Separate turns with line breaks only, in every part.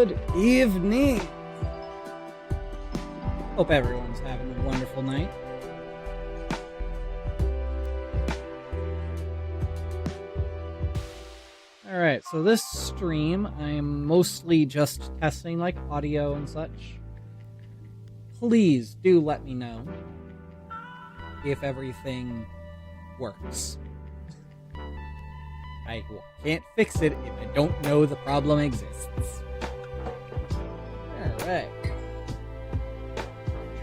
Good evening. Hope everyone's having a wonderful night. Alright, so this stream, I'm mostly just testing like audio and such. Please do let me know if everything works. I can't fix it if I don't know the problem exists. Alright.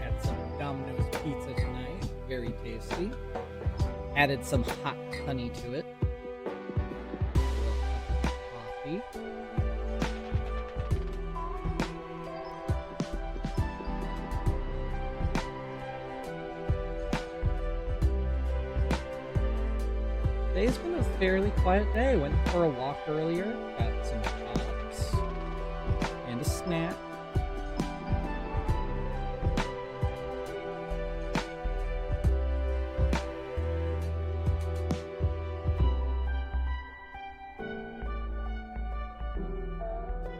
Had some Domino's pizza tonight. Very tasty. Added some hot honey to it. Coffee. Today's been a fairly quiet day. Went for a walk earlier, got some pops and a snack.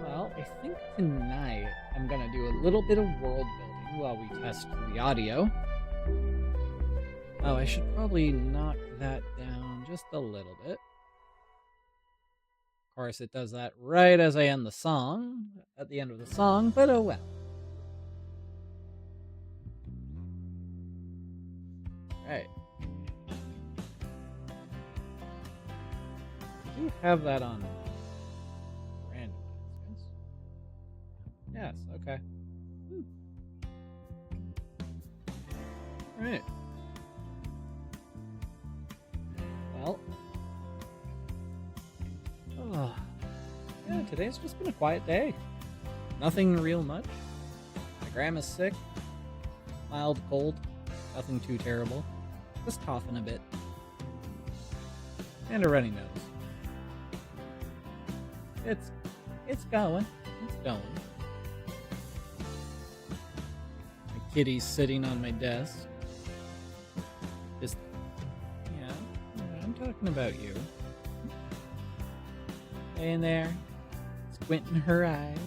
Well, I think tonight I'm gonna do a little bit of world building while we test the audio. Oh, I should probably knock that down just a little bit. Of course, it does that right as I end the song, at the end of the song, but oh well. Alright. I do have that on random. Yes, okay. Alright. Well, yeah, today's just been a quiet day. Nothing real much. My grandma's sick. Mild cold. Nothing too terrible. Just coughing a bit. And a runny nose. It's going. It's going. My kitty's sitting on my desk. Just, yeah, I'm talking about you. Laying there, squinting her eyes.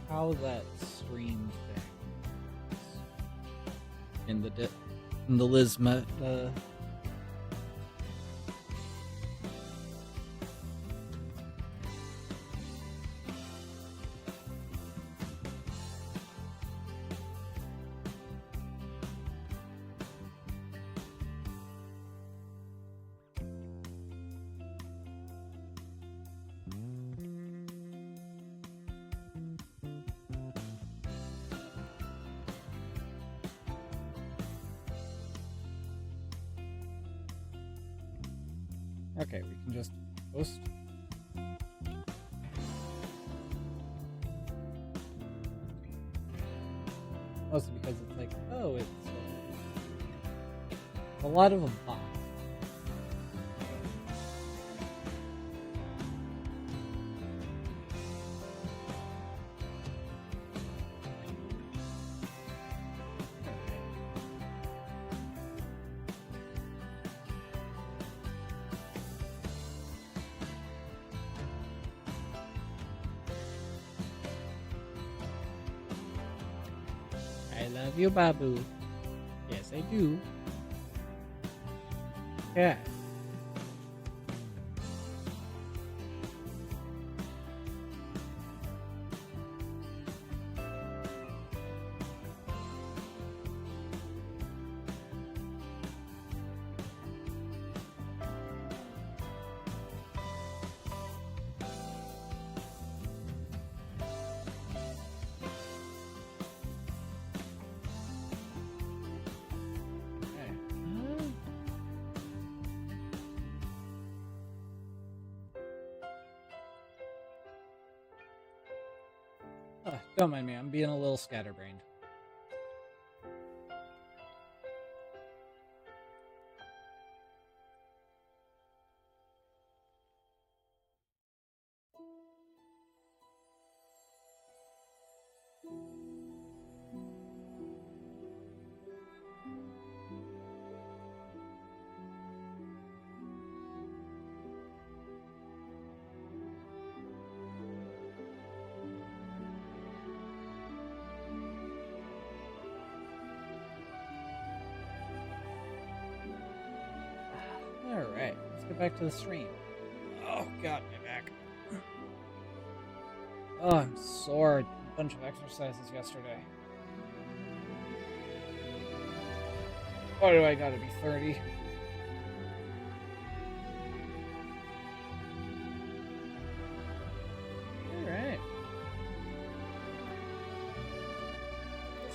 How that stream thing in the Lisma Okay, we can just post. Mostly because it's like, oh, it's a lot of a box. I love you, Babu. Yes, I do. Yeah. Don't mind me, I'm being a little scatterbrained. get back to the stream. Oh god, my back. Oh, I'm sore. A bunch of exercises yesterday. Why do I gotta be 30? Alright.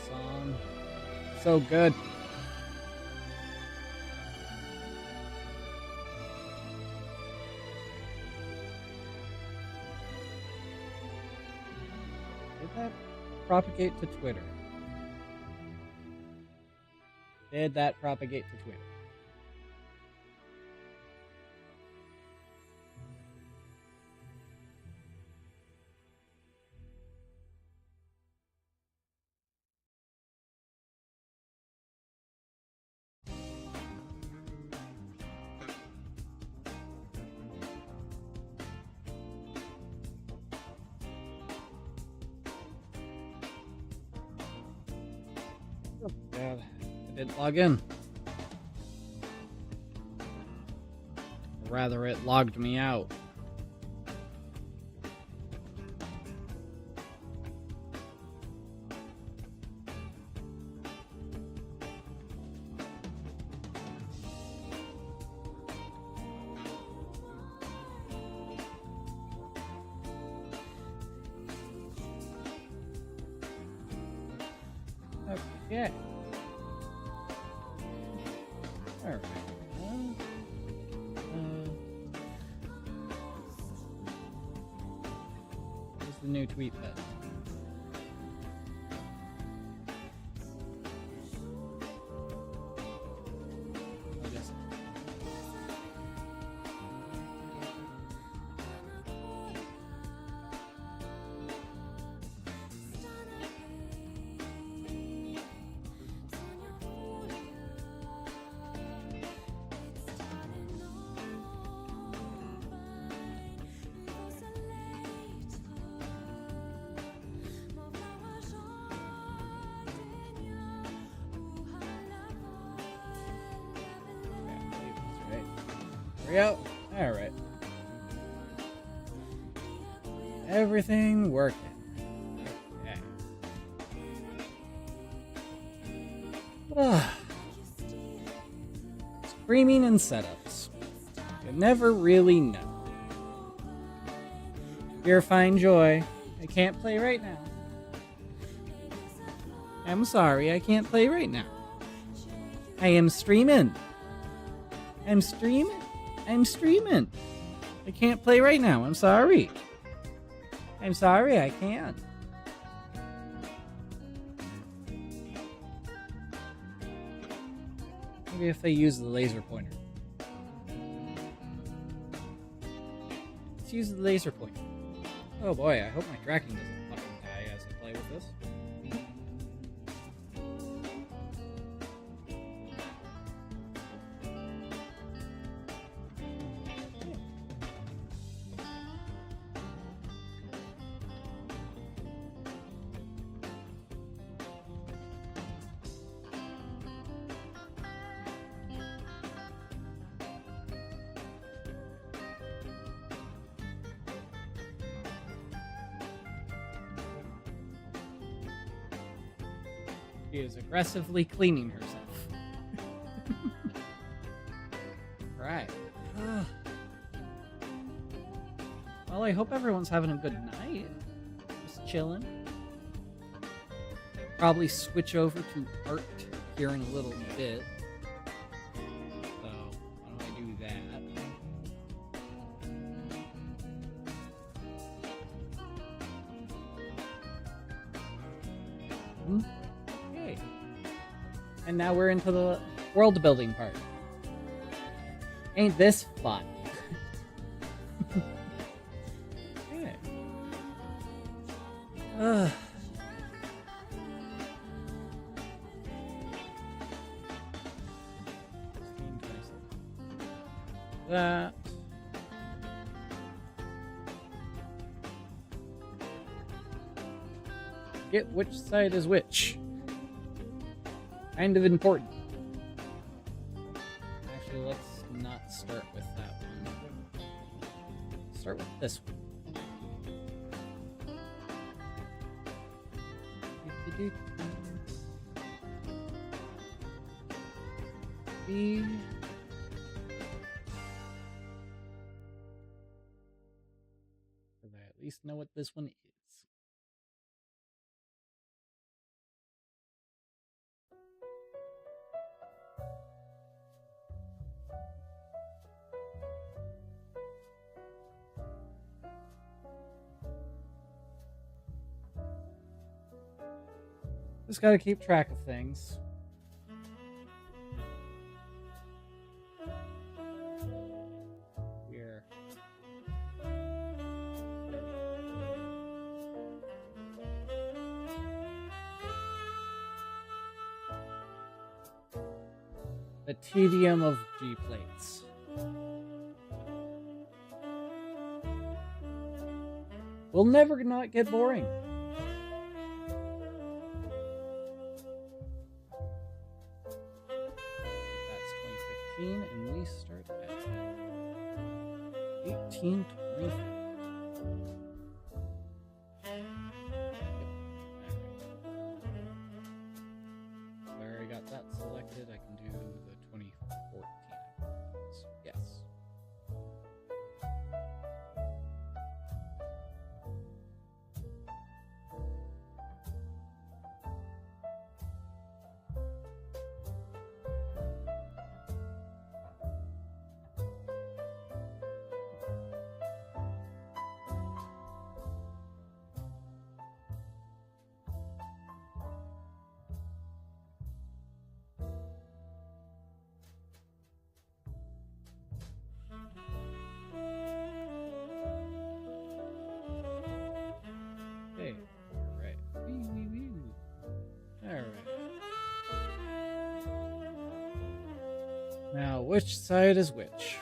Song. So good. Did that propagate to Twitter? Did that propagate to Twitter? Oh, God. I didn't log in. Or rather, it logged me out. Okay. Alright. Where's the new tweet button? I guess. There we go. Alright. Everything working. Okay. Streaming and setups. You never really know. You're fine, Joy. I can't play right now. I'm sorry, I can't play right now. I am streaming. I'm streaming. I can't play right now. I'm sorry. I'm sorry, I can't. Maybe if they use the laser pointer. Let's use the laser pointer. Oh boy, I hope my tracking doesn't fucking die as I play with this. She is aggressively cleaning herself. Right. Well, I hope everyone's having a good night. Just chilling. Probably switch over to art here in a little bit. So, why don't I do that? Okay. And now we're into the world building part. Ain't this fun? Okay. That. Get which side is which. Kind of important. Actually, let's not start with that one. start with this one. B. Because I at least know what this one is. Just gotta keep track of things. Here. The tedium of G plates. Will never not get boring. And we start at 1825. I already got that selected. I can do the 2014. Yes. Now, which side is which?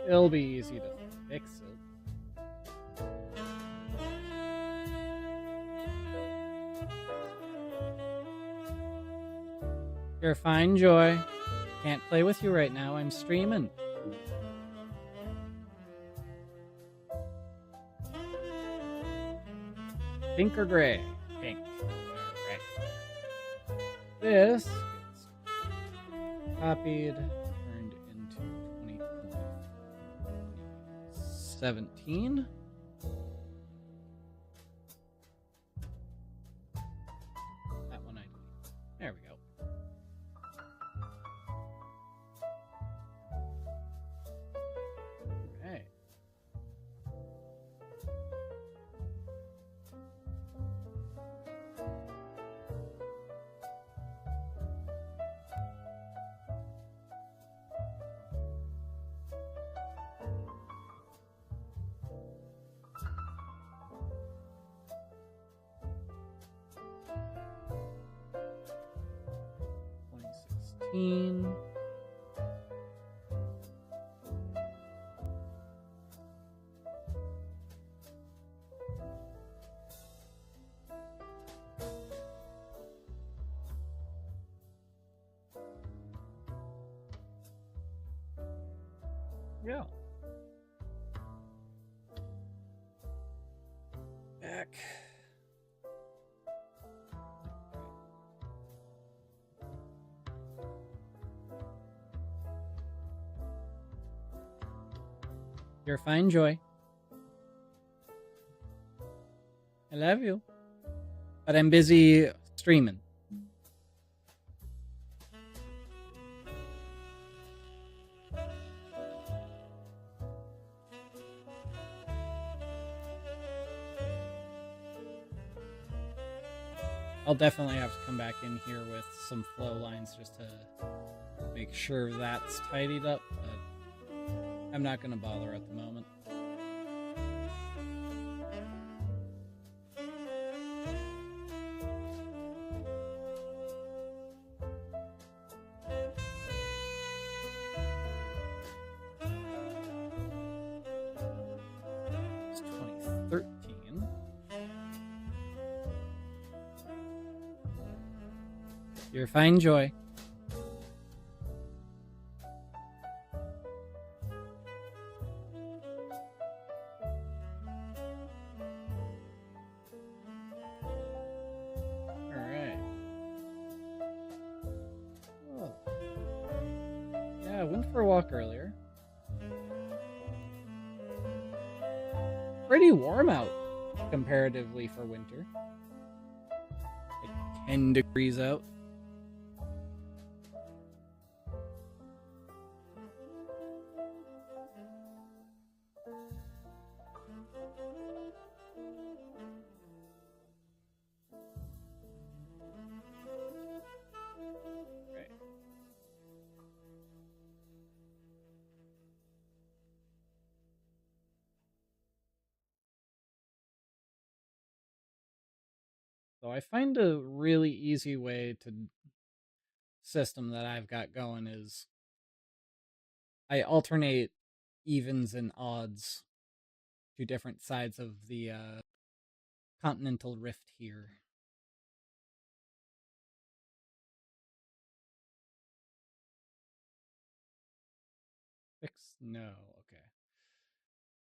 It'll be easy to fix it. You're fine, Joy. Can't play with you right now. I'm streaming. Pink or gray? Pink. All right. This gets copied, turned into 2017. That one I delete. There we go. All right. Yeah. Back. You're fine, Joy. I love you. But I'm busy streaming. I'll definitely have to come back in here with some flow lines just to make sure that's tidied up, but I'm not going to bother at the moment. You're fine, Joy. Alright. Oh. Yeah, I went for a walk earlier. Pretty warm out comparatively for winter. Like 10 degrees out. So I find a really easy way to system that I've got going is I alternate evens and odds to different sides of the continental rift here. Fix? No, okay.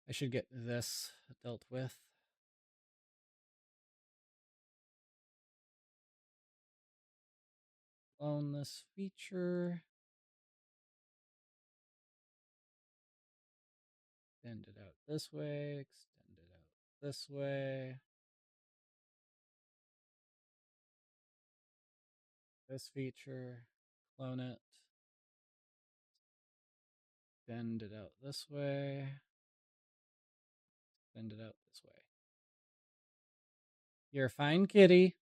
I should get this dealt with. Clone this feature. Extend it out this way, extend it out this way. This feature, clone it. Extend it out this way. Extend it out this way. You're fine, kitty.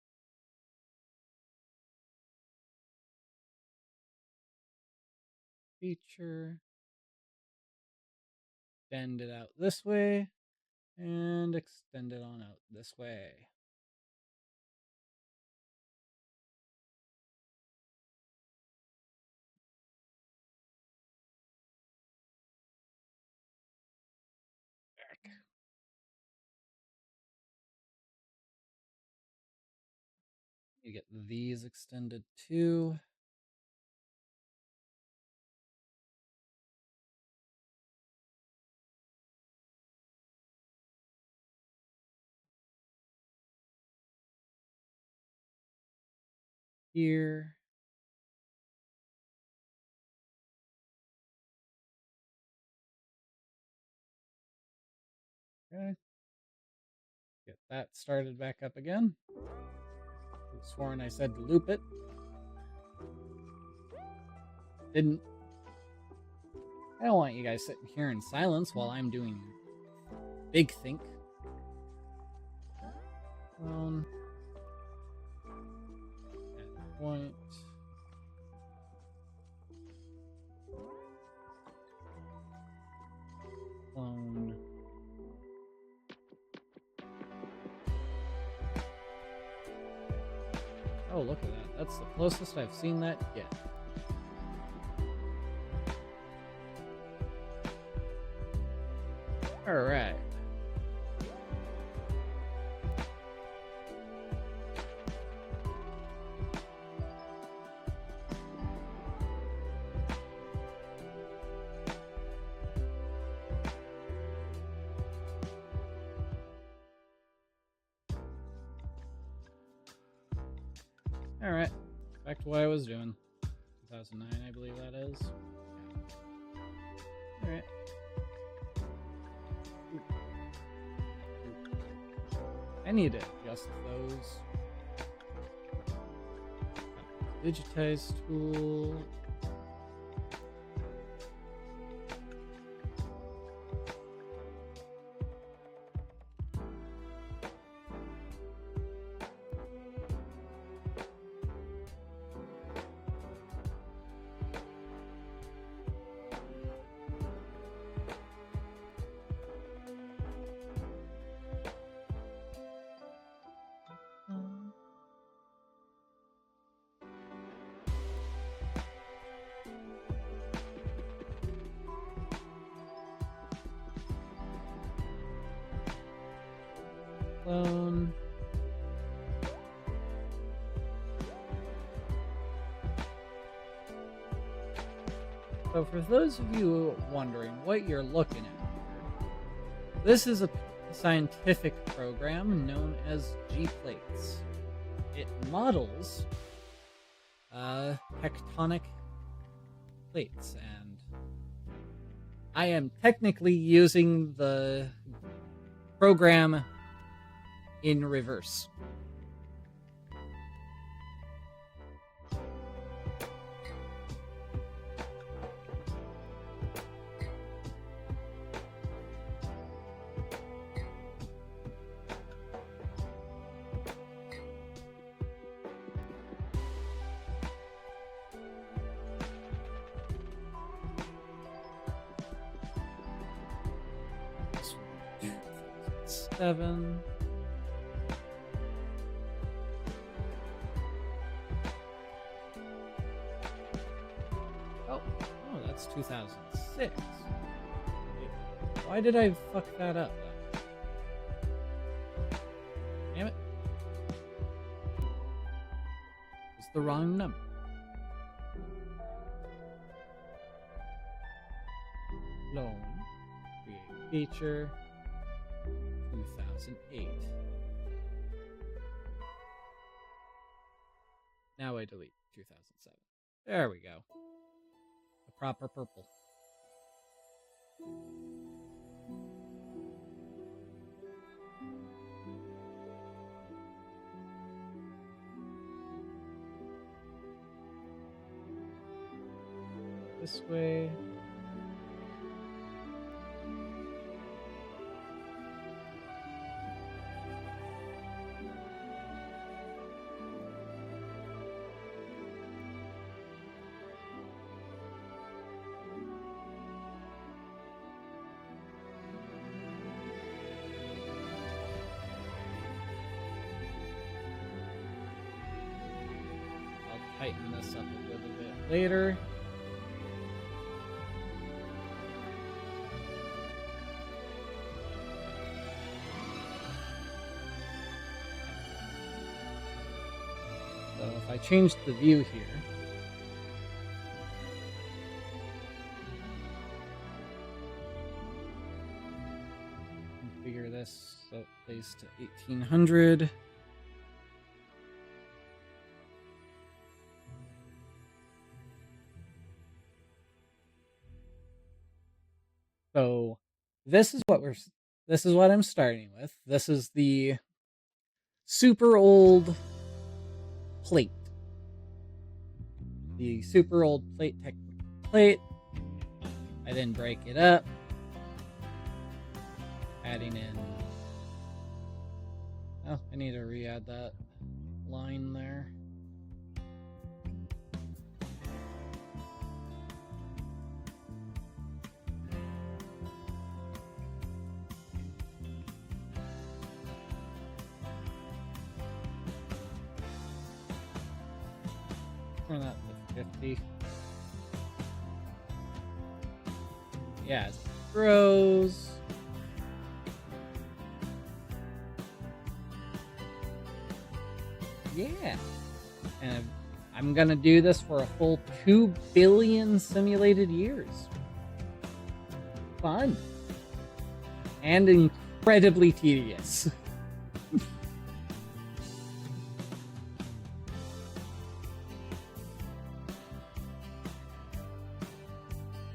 Feature. Extend it out this way. And extend it on out this way. Back. You get these extended too. Here. Okay. Get that started back up again. I've sworn I said to loop it. Didn't. I don't want you guys sitting here in silence while I'm doing big think. At point. Clone. Oh, look at that. That's the closest I've seen that yet. Alright. Alright. Back to what I was doing. 2009, I believe that is. Alright. I need to adjust those. Digitize tool. Clone. So for those of you wondering what you're looking at here, this is a scientific program known as G-plates. It models tectonic plates, and I am technically using the program in reverse. Seven. Oh, that's 2006. Why did I fuck that up? Damn it. It's the wrong number. Loan. Create feature. 2008. Now I delete 2007. There we go. The proper purple. This way. Tighten this up a little bit later. So if I change the view here, configure this so it plays to 1800. So this is what I'm starting with. This is the super old plate. The super old plate plate. I then break it up. Adding in. Oh, I need to re-add that line there. Turn that to 50. Yeah, as it grows. Yeah. And I'm gonna do this for a full 2 billion simulated years. Fun. And incredibly tedious.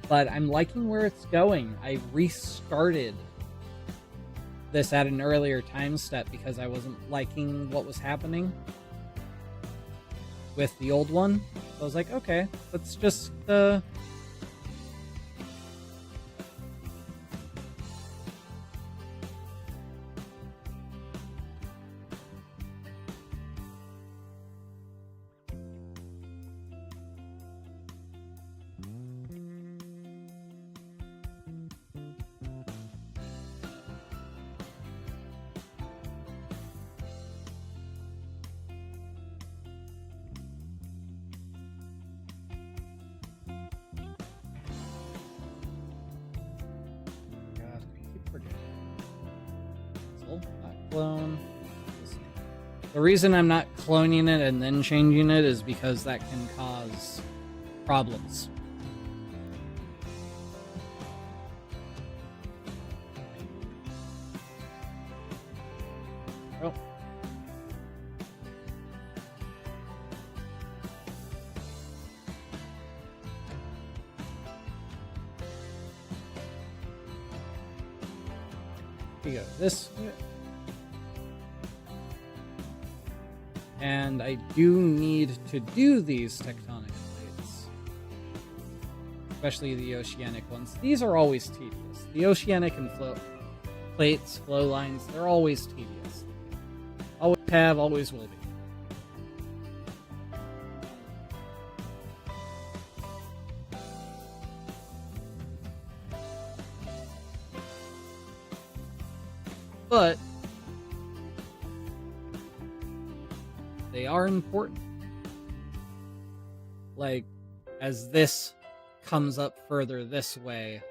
But I'm liking where it's going. I restarted this at an earlier time step because I wasn't liking what was happening with the old one. So I was like, okay, let's just clone. The reason I'm not cloning it and then changing it is because that can cause problems. We go this way. And I do need to do these tectonic plates. Especially the oceanic ones. These are always tedious. The oceanic and plates, flow lines, they're always tedious. Always have, always will be. But they are important. Like, as this comes up further this way,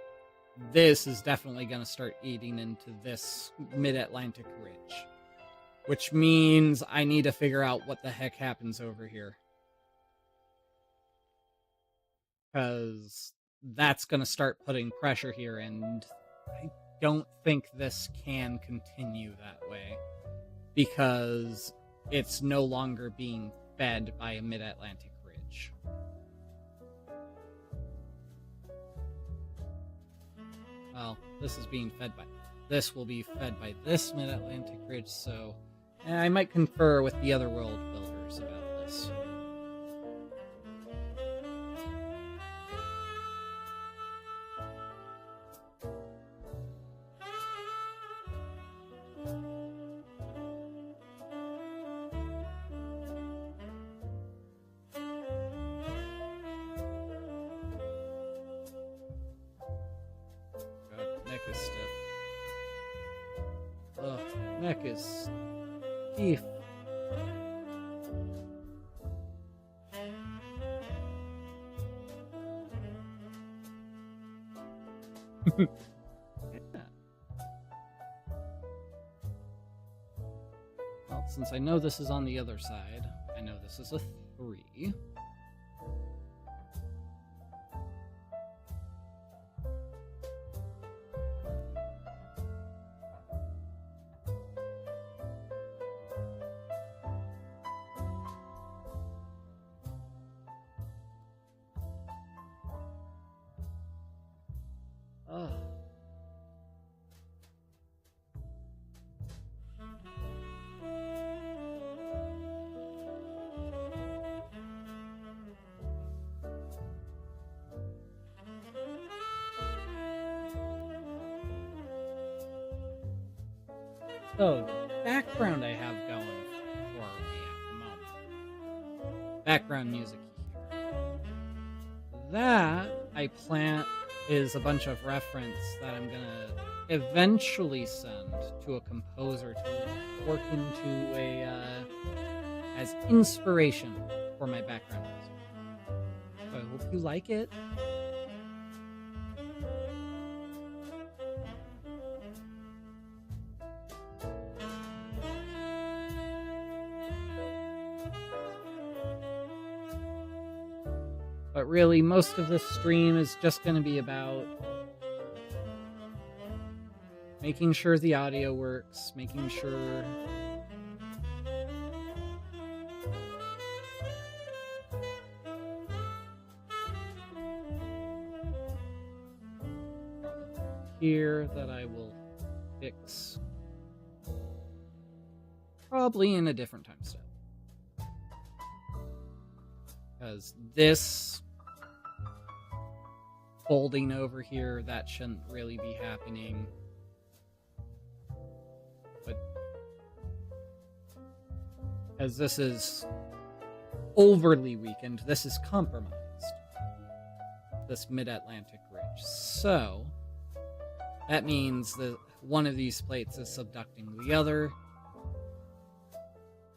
this is definitely going to start eating into this mid-Atlantic ridge. Which means I need to figure out what the heck happens over here. Because that's going to start putting pressure here, and I don't think this can continue that way. Because it's no longer being fed by a mid-Atlantic ridge. Well, this is being fed by... This will be fed by this mid-Atlantic ridge, so... I might confer with the other world builders about this. God, neck is stiff. Ugh, neck is... Beef. Yeah. Well, since I know this is on the other side, I know this is a 3. So, the background I have going for me at the moment. Background music here. That I plan is a bunch of reference that I'm gonna eventually send to a composer to work into as inspiration for my background music. So I hope you like it. But really, most of this stream is just going to be about making sure the audio works, making sure here that I will fix probably in a different time step. Because this folding over here, that shouldn't really be happening. But as this is overly weakened, this is compromised. This mid-Atlantic ridge. So that means that one of these plates is subducting the other.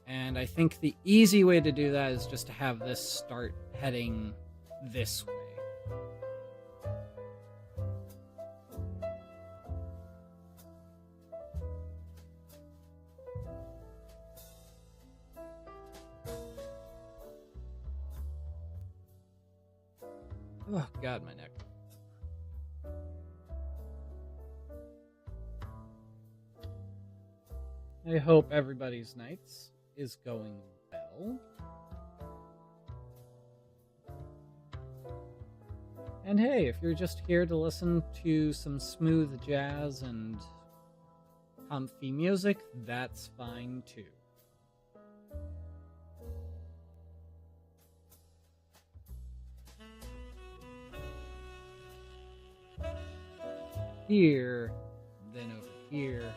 And I think the easy way to do that is just to have this start heading this way. Oh God, my neck. I hope everybody's nights is going well. And hey, if you're just here to listen to some smooth jazz and comfy music, that's fine too. Here, then over here.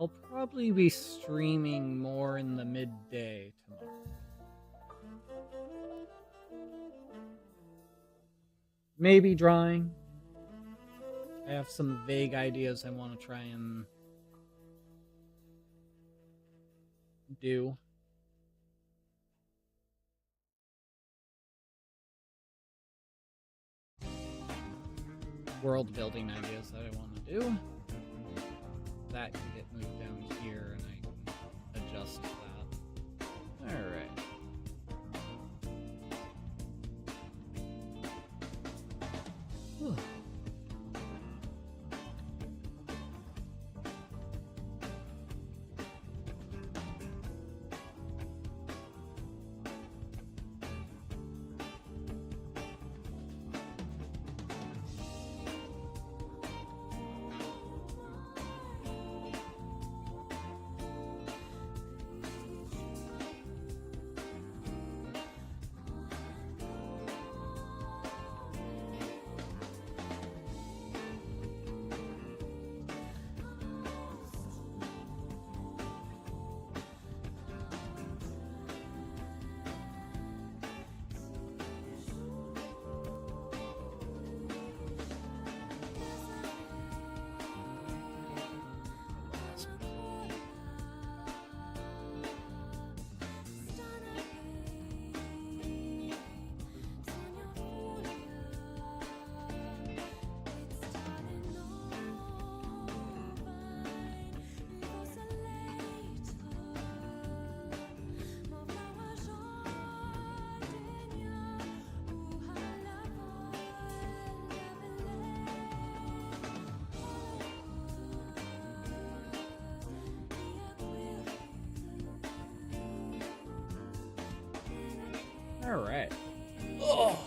I'll probably be streaming more in the midday tomorrow. Maybe drawing. I have some vague ideas I want to try and do. World building ideas that I want to do. That can get moved down here and I can adjust that. Alright. Alright. Oh.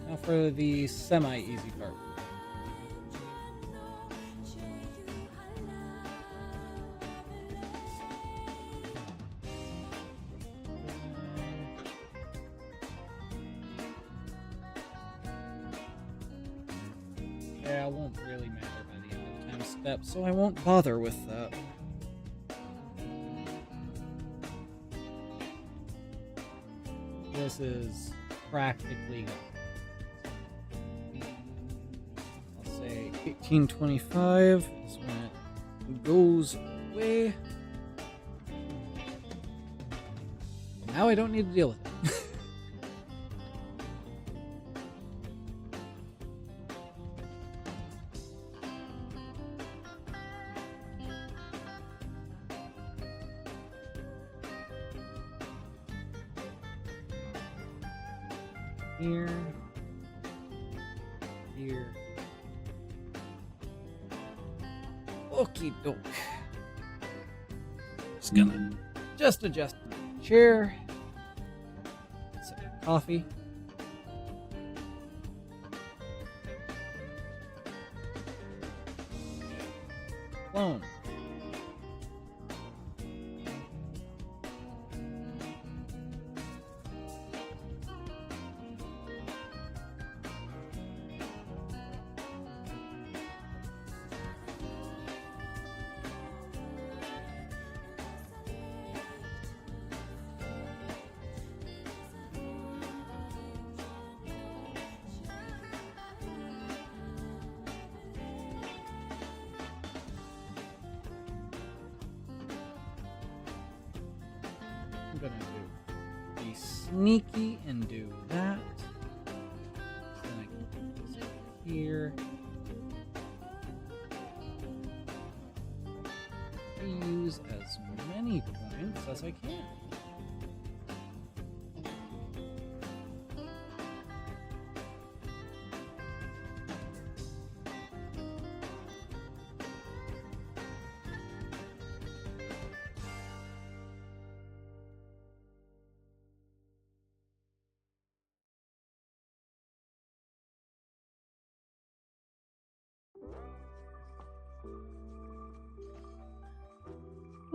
Now for the semi-easy part. Yeah, it won't really matter by the end of the time step, so I won't bother with that. This is practically gone. I'll say 1825 is when it goes away. Now I don't need to deal with it. Here, here. Okie doke. Just gonna adjust the chair. Sip of coffee. clone. I'm gonna be sneaky and do that. Then I can put this over here. Use as many points as I can.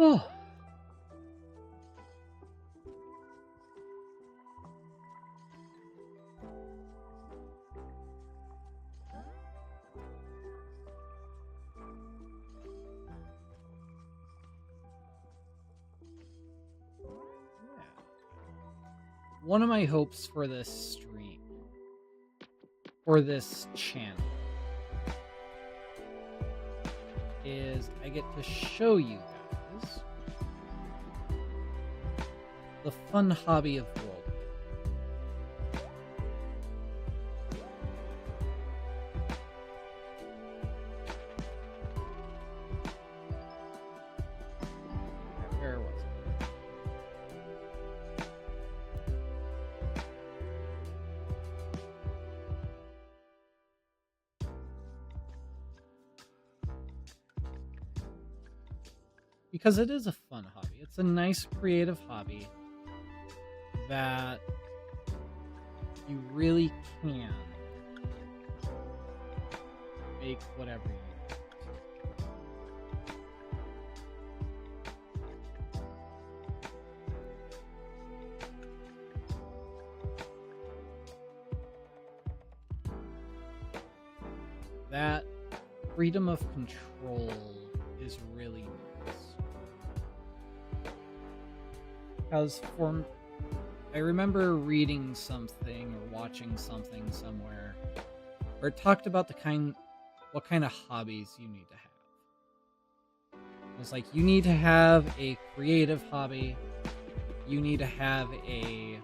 Oh. One of my hopes for this stream, for this channel, is I get to show you guys the fun hobby of world. Where was it? Because it is a fun hobby. It's a nice creative hobby that you really can make whatever you want. That freedom of control is really nice. Because I remember reading something or watching something somewhere where it talked about what kind of hobbies you need to have. It was like, you need to have a creative hobby, you need to have an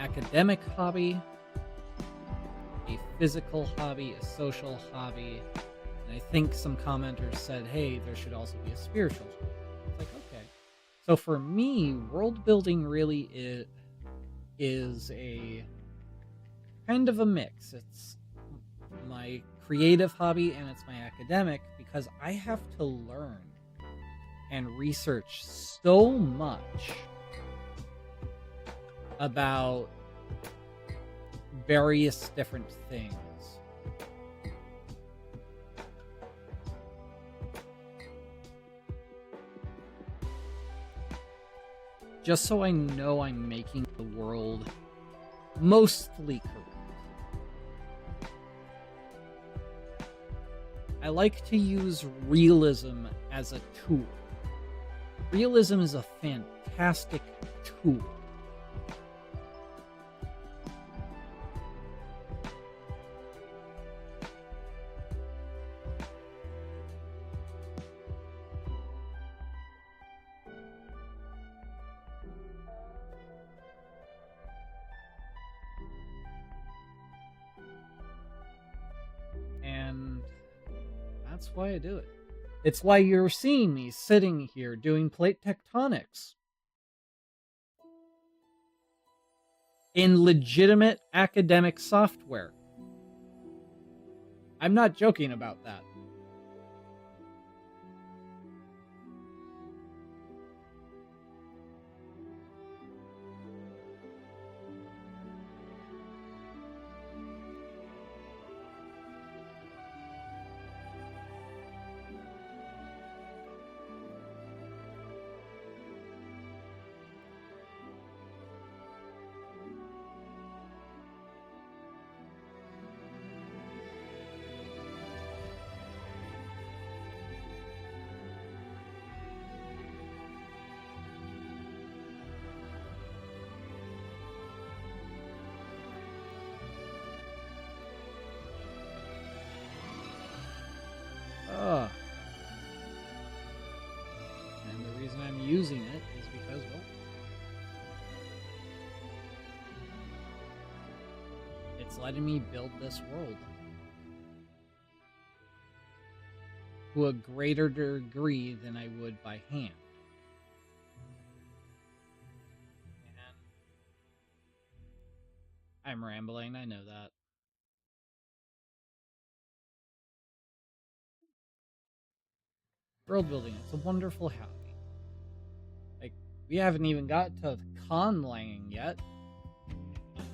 academic hobby, a physical hobby, a social hobby, and I think some commenters said, hey, there should also be a spiritual hobby. It's like, okay. So for me, world building really is a kind of a mix. It's my creative hobby and it's my academic, because I have to learn and research so much about various different things. Just so I know I'm making the world mostly correct. I like to use realism as a tool. Realism is a fantastic tool. And that's why I do it. It's why you're seeing me sitting here doing plate tectonics in legitimate academic software. I'm not joking about that. reason I'm using it is because, well, it's letting me build this world to a greater degree than I would by hand. And I'm rambling, I know that. World building, it's a wonderful hobby. Like, we haven't even got to conlang yet,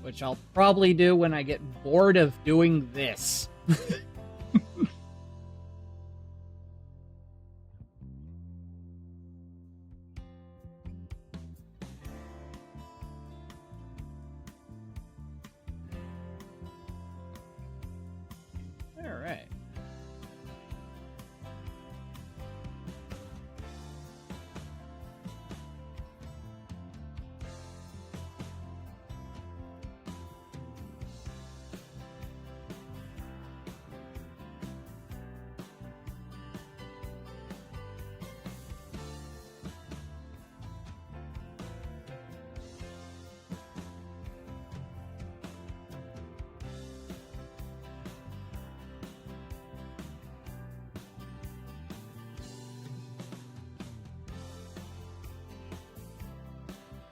which I'll probably do when I get bored of doing this. Alright.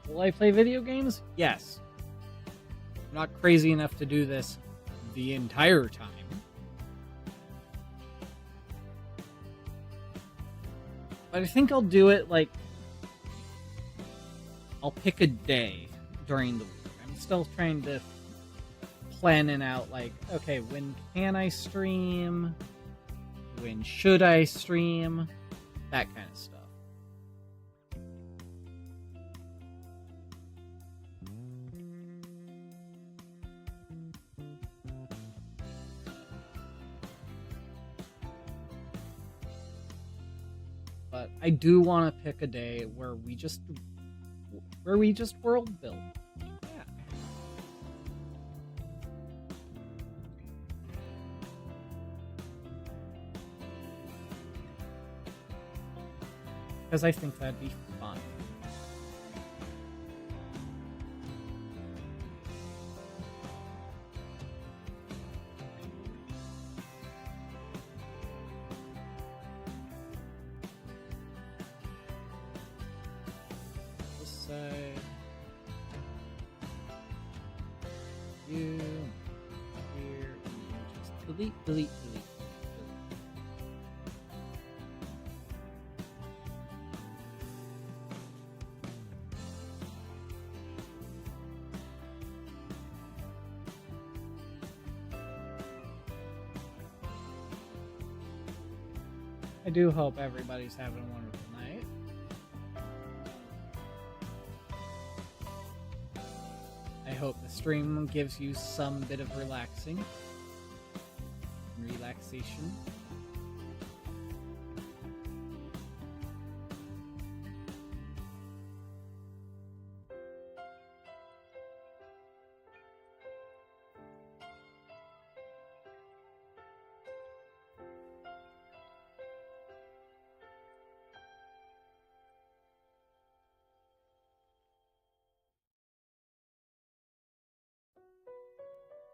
Will I play video games? Yes. I'm not crazy enough to do this the entire time. But I think I'll do it, like, I'll pick a day during the week. I'm still trying to plan it out, like, okay, when can I stream? When should I stream? That kind of stuff. But I do want to pick a day where we just world build. Yeah. Because I think that'd be fun. You here, just delete. I do hope everybody's having a wonderful night. I hope the stream gives you some bit of relaxation.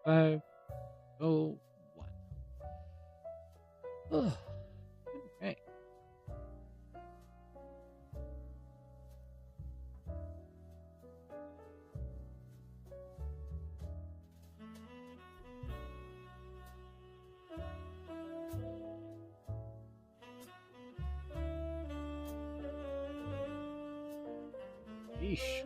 Five, oh, one. Oh, okay. Yeesh.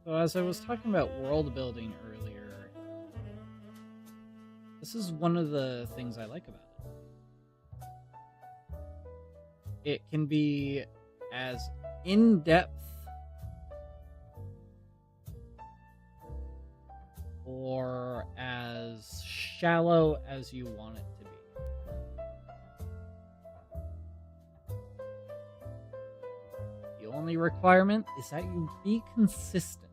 So as I was talking about world building earlier, this is one of the things I like about it. It can be as in-depth shallow as you want it to be. The only requirement is that you be consistent.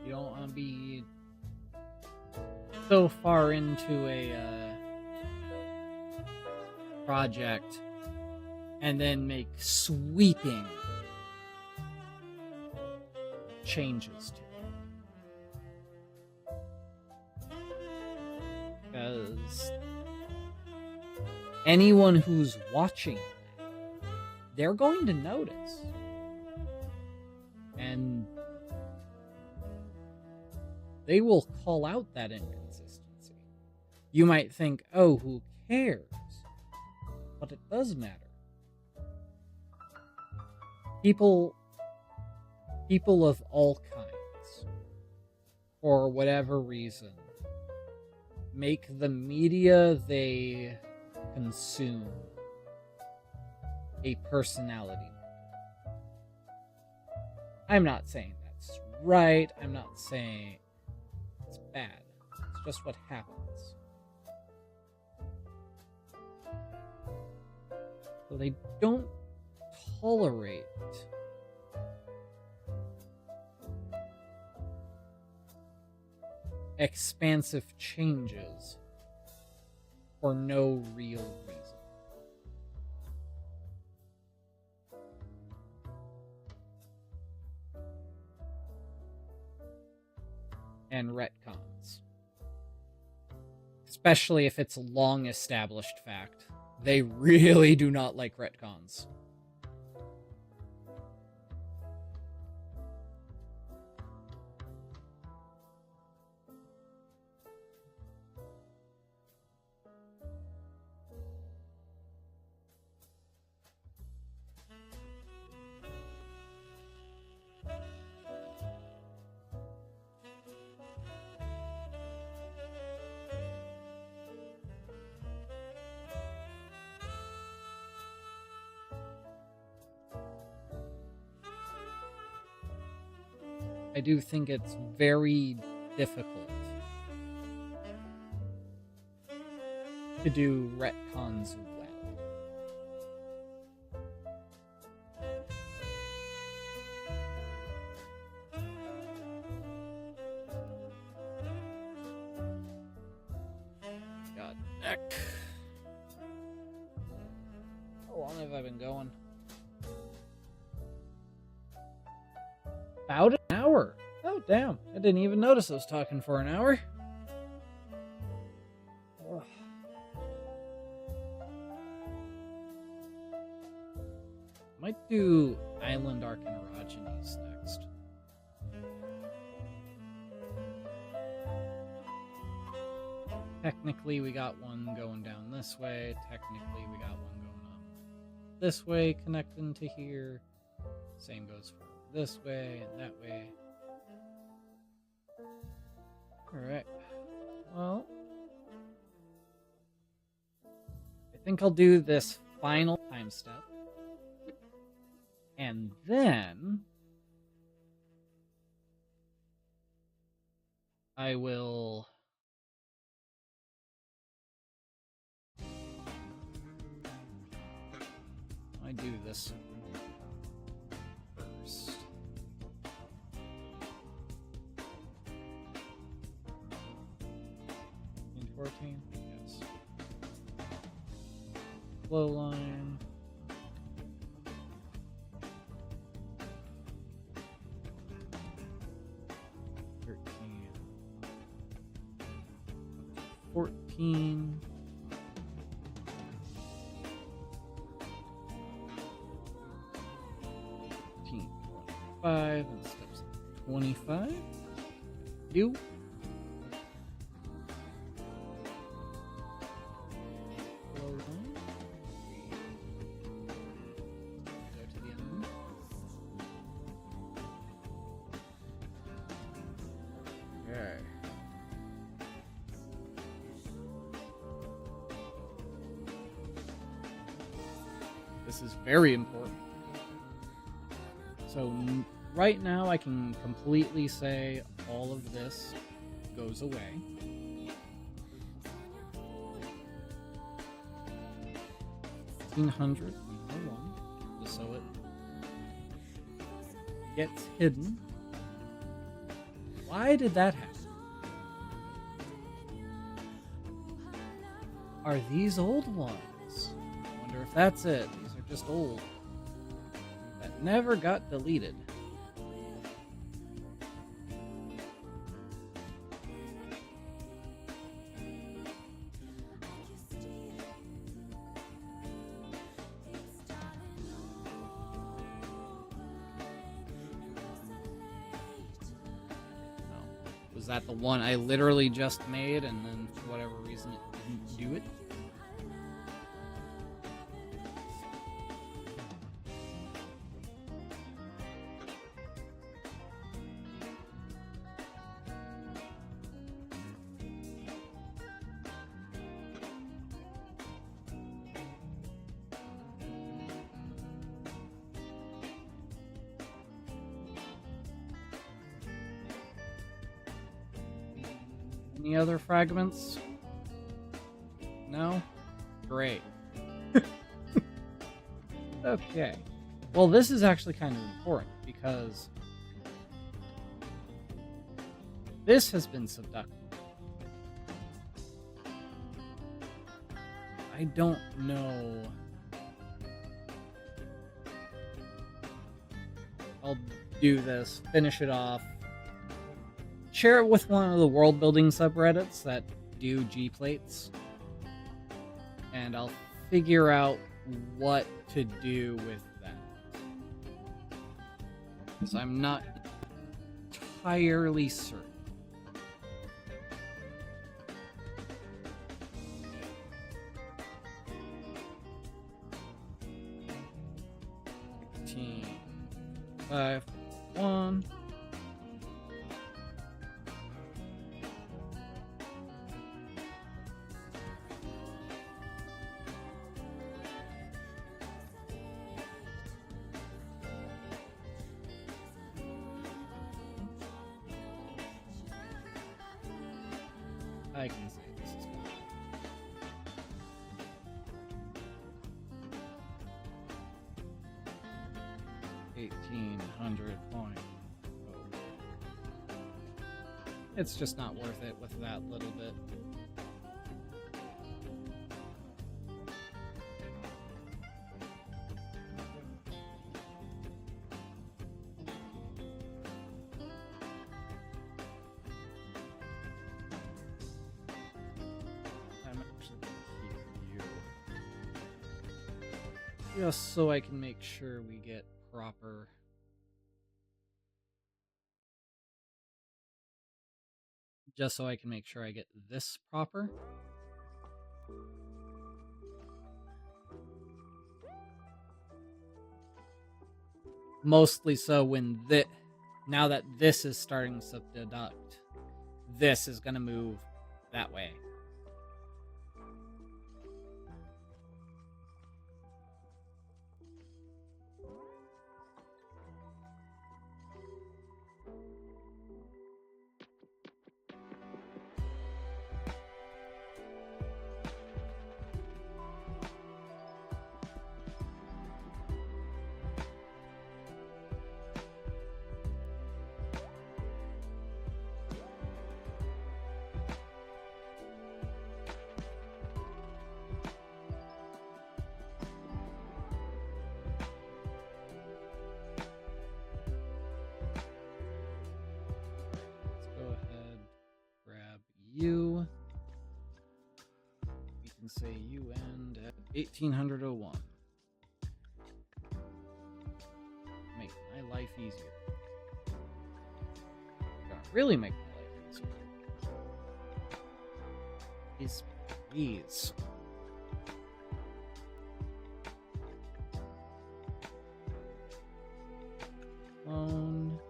You don't want to be so far into a project and then make sweeping changes to it. Because anyone who's watching, they're going to notice. And they will call out that inconsistency. You might think, oh, who cares? But it does matter. People of all kinds, for whatever reason, make the media they consume a personality. I'm not saying that's right. I'm not saying it's bad. It's just what happens. So they don't tolerate expansive changes for no real reason. And retcons. Especially if it's a long established fact. They really do not like retcons. I do think it's very difficult to do retcons well. God, neck. How long have I been going? About an hour. Oh, damn. I didn't even notice I was talking for an hour. Ugh. Might do Island Archaeorogenes next. Technically, we got one going down this way. Technically, we got one going up this way, connecting to here. Same goes for this way and that way. Alright. Well, I think I'll do this final time step. And then I will do this first. 14? Yes. Flow line. 15. 25 and steps 25. You. Go to the enemy. Okay. This is very important. So right now I can completely say all of this goes away. $1,500 just so it gets hidden. Why did that happen? Are these old ones? I wonder if that's it. These are just old. That never got deleted. Was that the one I literally just made and then for whatever reason it didn't do it? Any other fragments? No? Great. Okay. Well, this is actually kind of important because this has been subducted. I don't know. I'll do this, finish it off. Share it with one of the world building subreddits that do G-plates, and I'll figure out what to do with that. Because I'm not entirely certain. Five, 1. I can say this is good. $1,800. It's just not worth it with that little bit. Just so I can make sure we get proper. Just so I can make sure I get this proper. Mostly so when now that this is starting to deduct, this is going to move that way. You. and say you end at 1801. Make my life easier. Gonna really make my life easier. Please. Phone.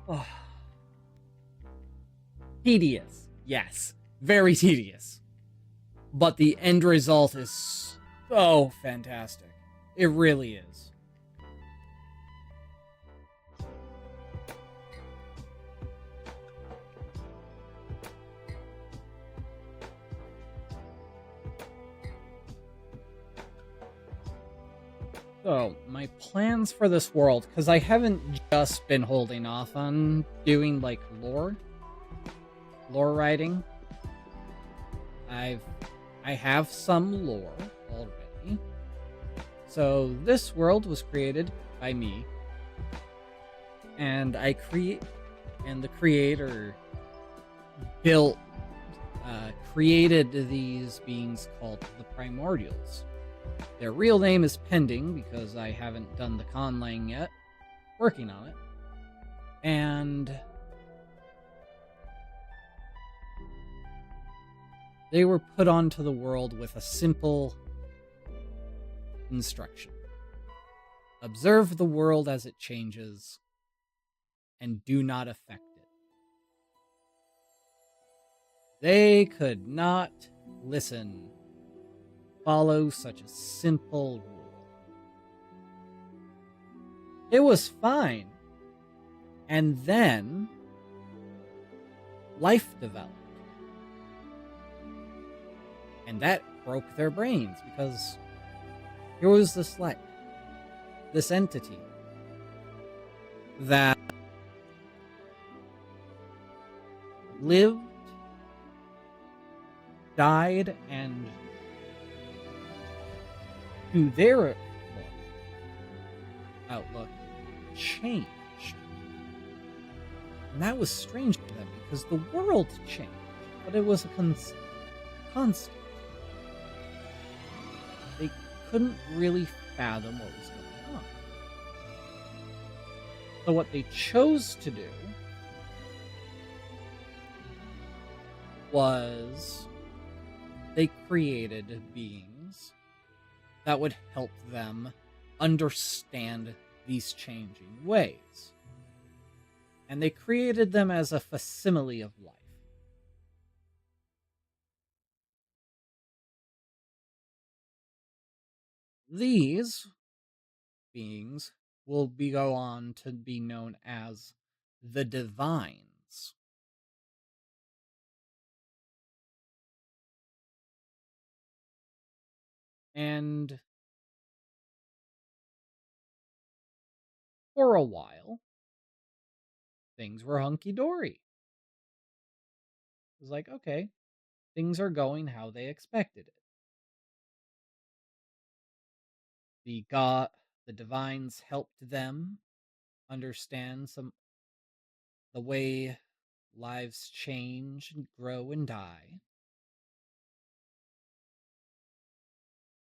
Oh. Tedious, yes. Very tedious. But the end result is so fantastic. It really is. So, my plans for this world, because I haven't just been holding off on doing, like, lore writing. I have some lore already. So, this world was created by me. And the creator created these beings called the Primordials. Their real name is pending because I haven't done the conlang yet. Working on it. And they were put onto the world with a simple instruction. Observe the world as it changes and do not affect it. They could not listen. Follow such a simple rule. It was fine. And then life developed. And that broke their brains because here was this entity that lived, died, and to their outlook changed. And that was strange to them because the world changed, but it was a constant. They couldn't really fathom what was going on. So what they chose to do was they created beings that would help them understand these changing ways. And they created them as a facsimile of life. These beings will go on to be known as the Divines. And for a while, things were hunky-dory. It was like, okay, things are going how they expected it. The Divines helped them understand the way lives change and grow and die.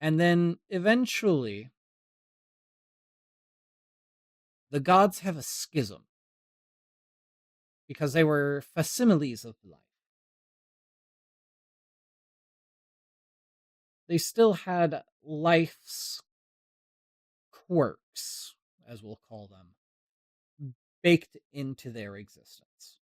And then eventually, the gods have a schism because they were facsimiles of life. They still had life's quirks, as we'll call them, baked into their existence.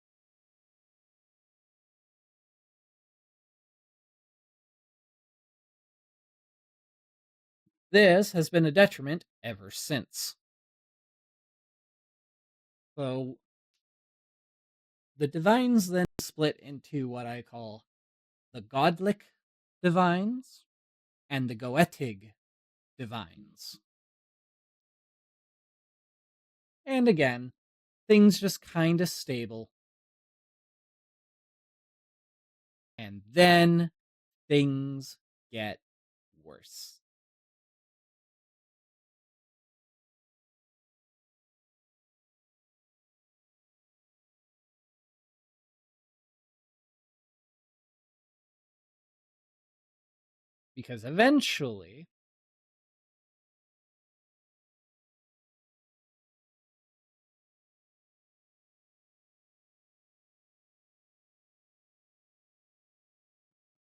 This has been a detriment ever since. So the divines then split into what I call the godlic divines and the goetic divines. And again, things just kind of stable. And then things get worse. Because eventually,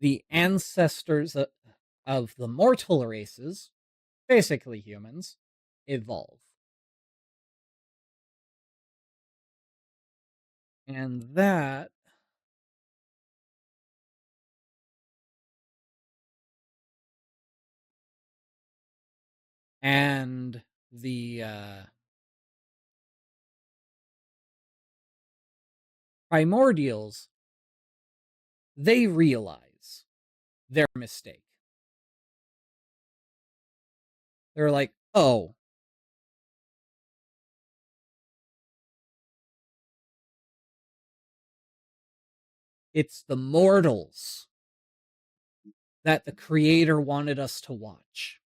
the ancestors of the mortal races, basically humans, evolve. And that and the primordials, they realize their mistake. They're like, oh, it's the mortals that the creator wanted us to watch.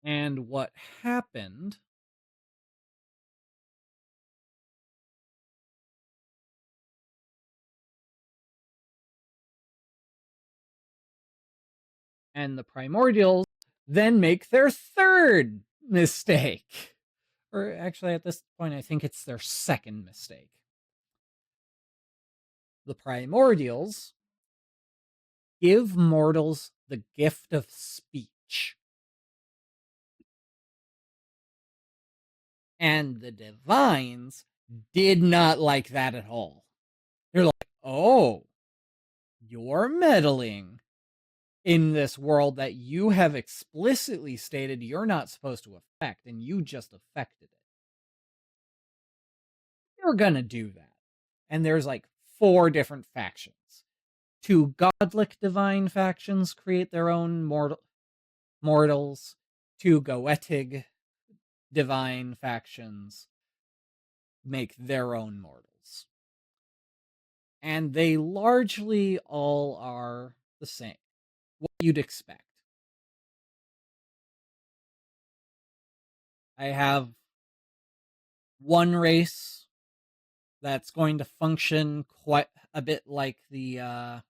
And what happened and the primordials then make their third mistake. Or actually, at this point, I think it's their second mistake. The primordials give mortals the gift of speech. And the divines did not like that at all. They're like, oh, you're meddling in this world that you have explicitly stated you're not supposed to affect, and you just affected it. You're gonna do that. And there's like 4 different factions. 2 godlike divine factions create their own mortals. 2 goetic divine factions make their own mortals. And they largely all are the same. What you'd expect. I have one race that's going to function quite a bit like the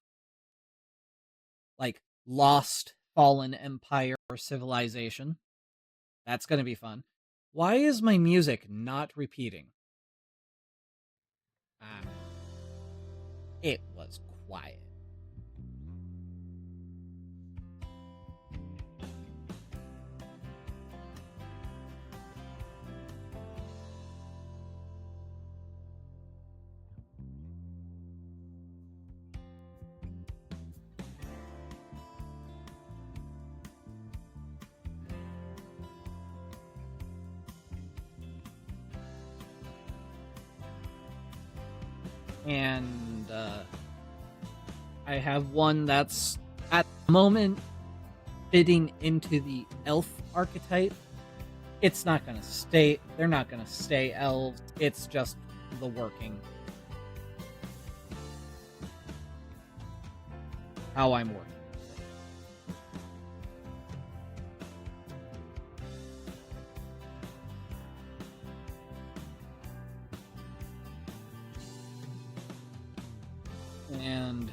like lost fallen empire or civilization. That's going to be fun. Why is my music not repeating? It was quiet. And I have one that's at the moment fitting into the elf archetype. It's not gonna stay, they're not gonna stay elves, it's just the working. How I'm working. And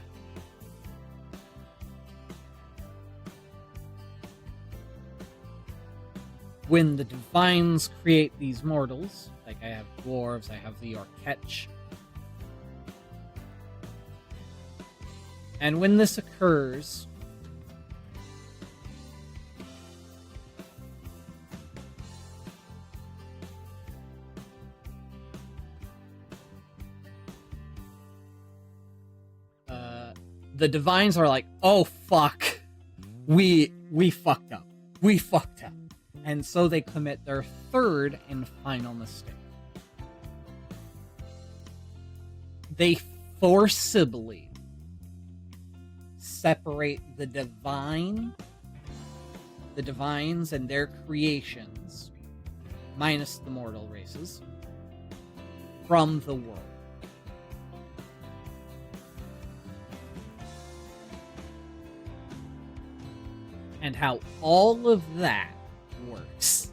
when the divines create these mortals, like I have dwarves, I have the Orketch, and when this occurs, the divines are like, oh fuck, we fucked up. We fucked up. And so they commit their third and final mistake. They forcibly separate the divines and their creations, minus the mortal races, from the world. And how all of that works.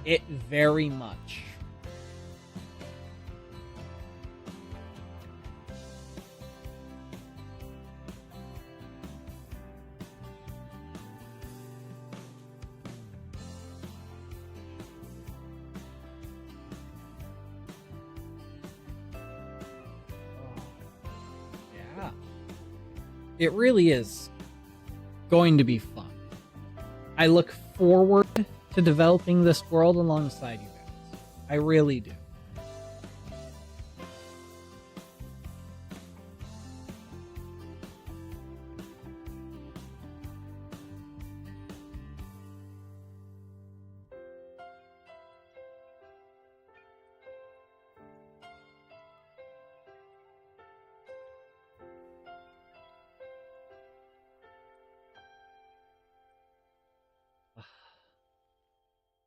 It very much. It really is going to be fun. I look forward to developing this world alongside you guys. I really do.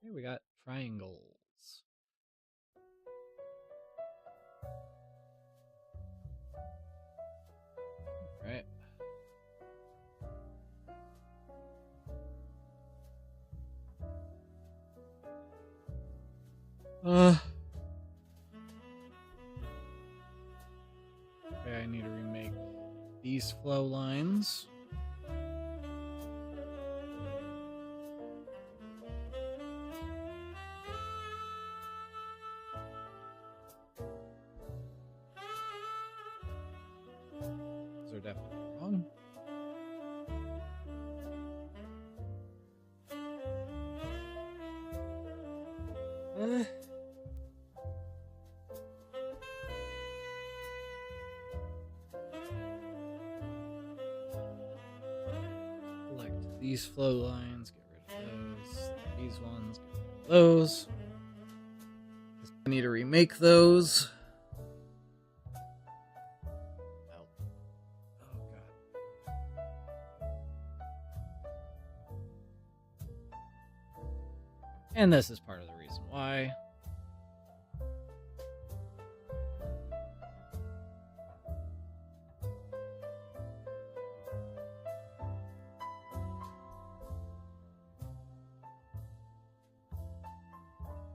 Here we got triangles. Right. Okay, I need to remake these flow lines. Those are definitely wrong. Select these flow lines, get rid of those. These ones, get rid of those. I need to remake those. And this is part of the reason why. I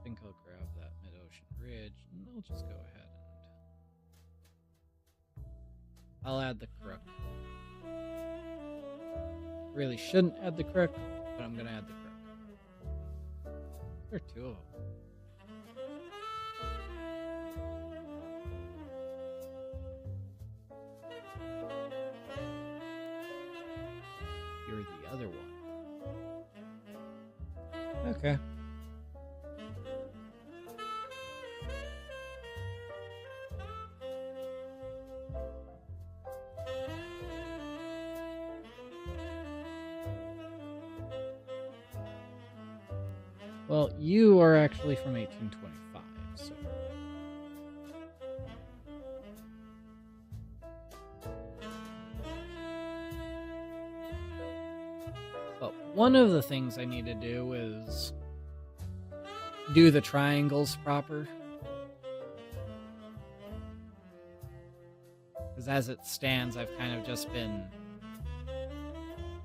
think I'll grab that mid-ocean ridge, and I'll just go ahead and I'll add the crook. Really shouldn't add the crook, but I'm gonna add the crook. There are two of them. You're the other one. Okay. Well, you are actually from 1825, so... But one of the things I need to do is do the triangles proper. Because as it stands, I've kind of just been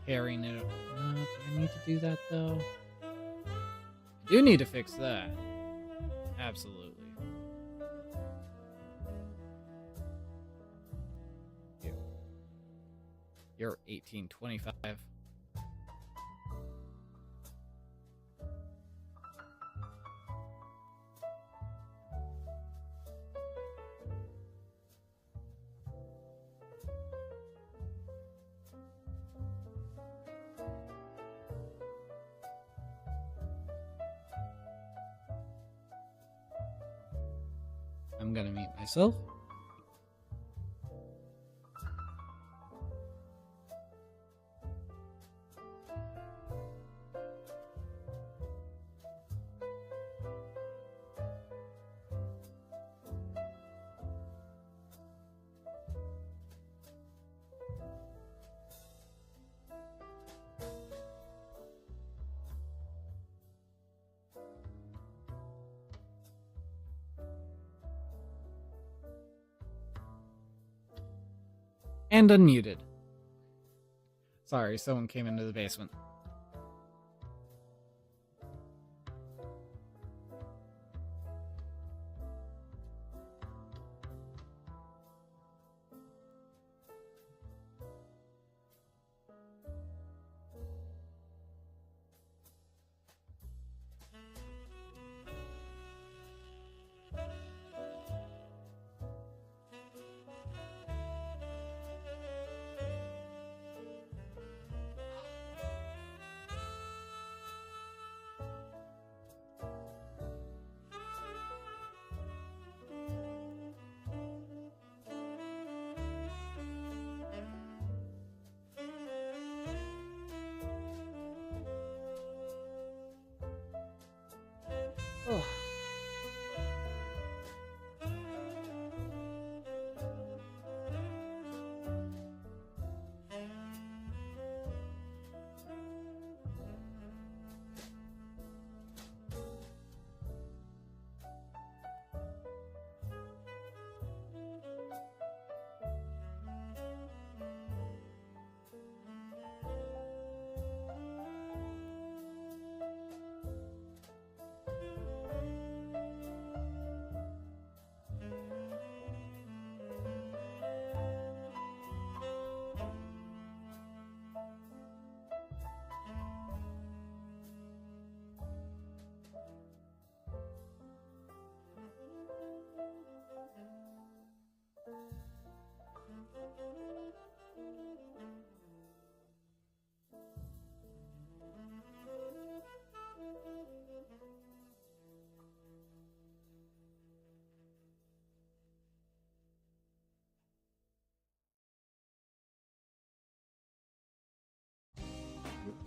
carrying it. Do I need to do that, though? I do need to fix that. Absolutely. You're 1825. I'm gonna mute myself. And unmuted. Sorry, someone came into the basement. Oh.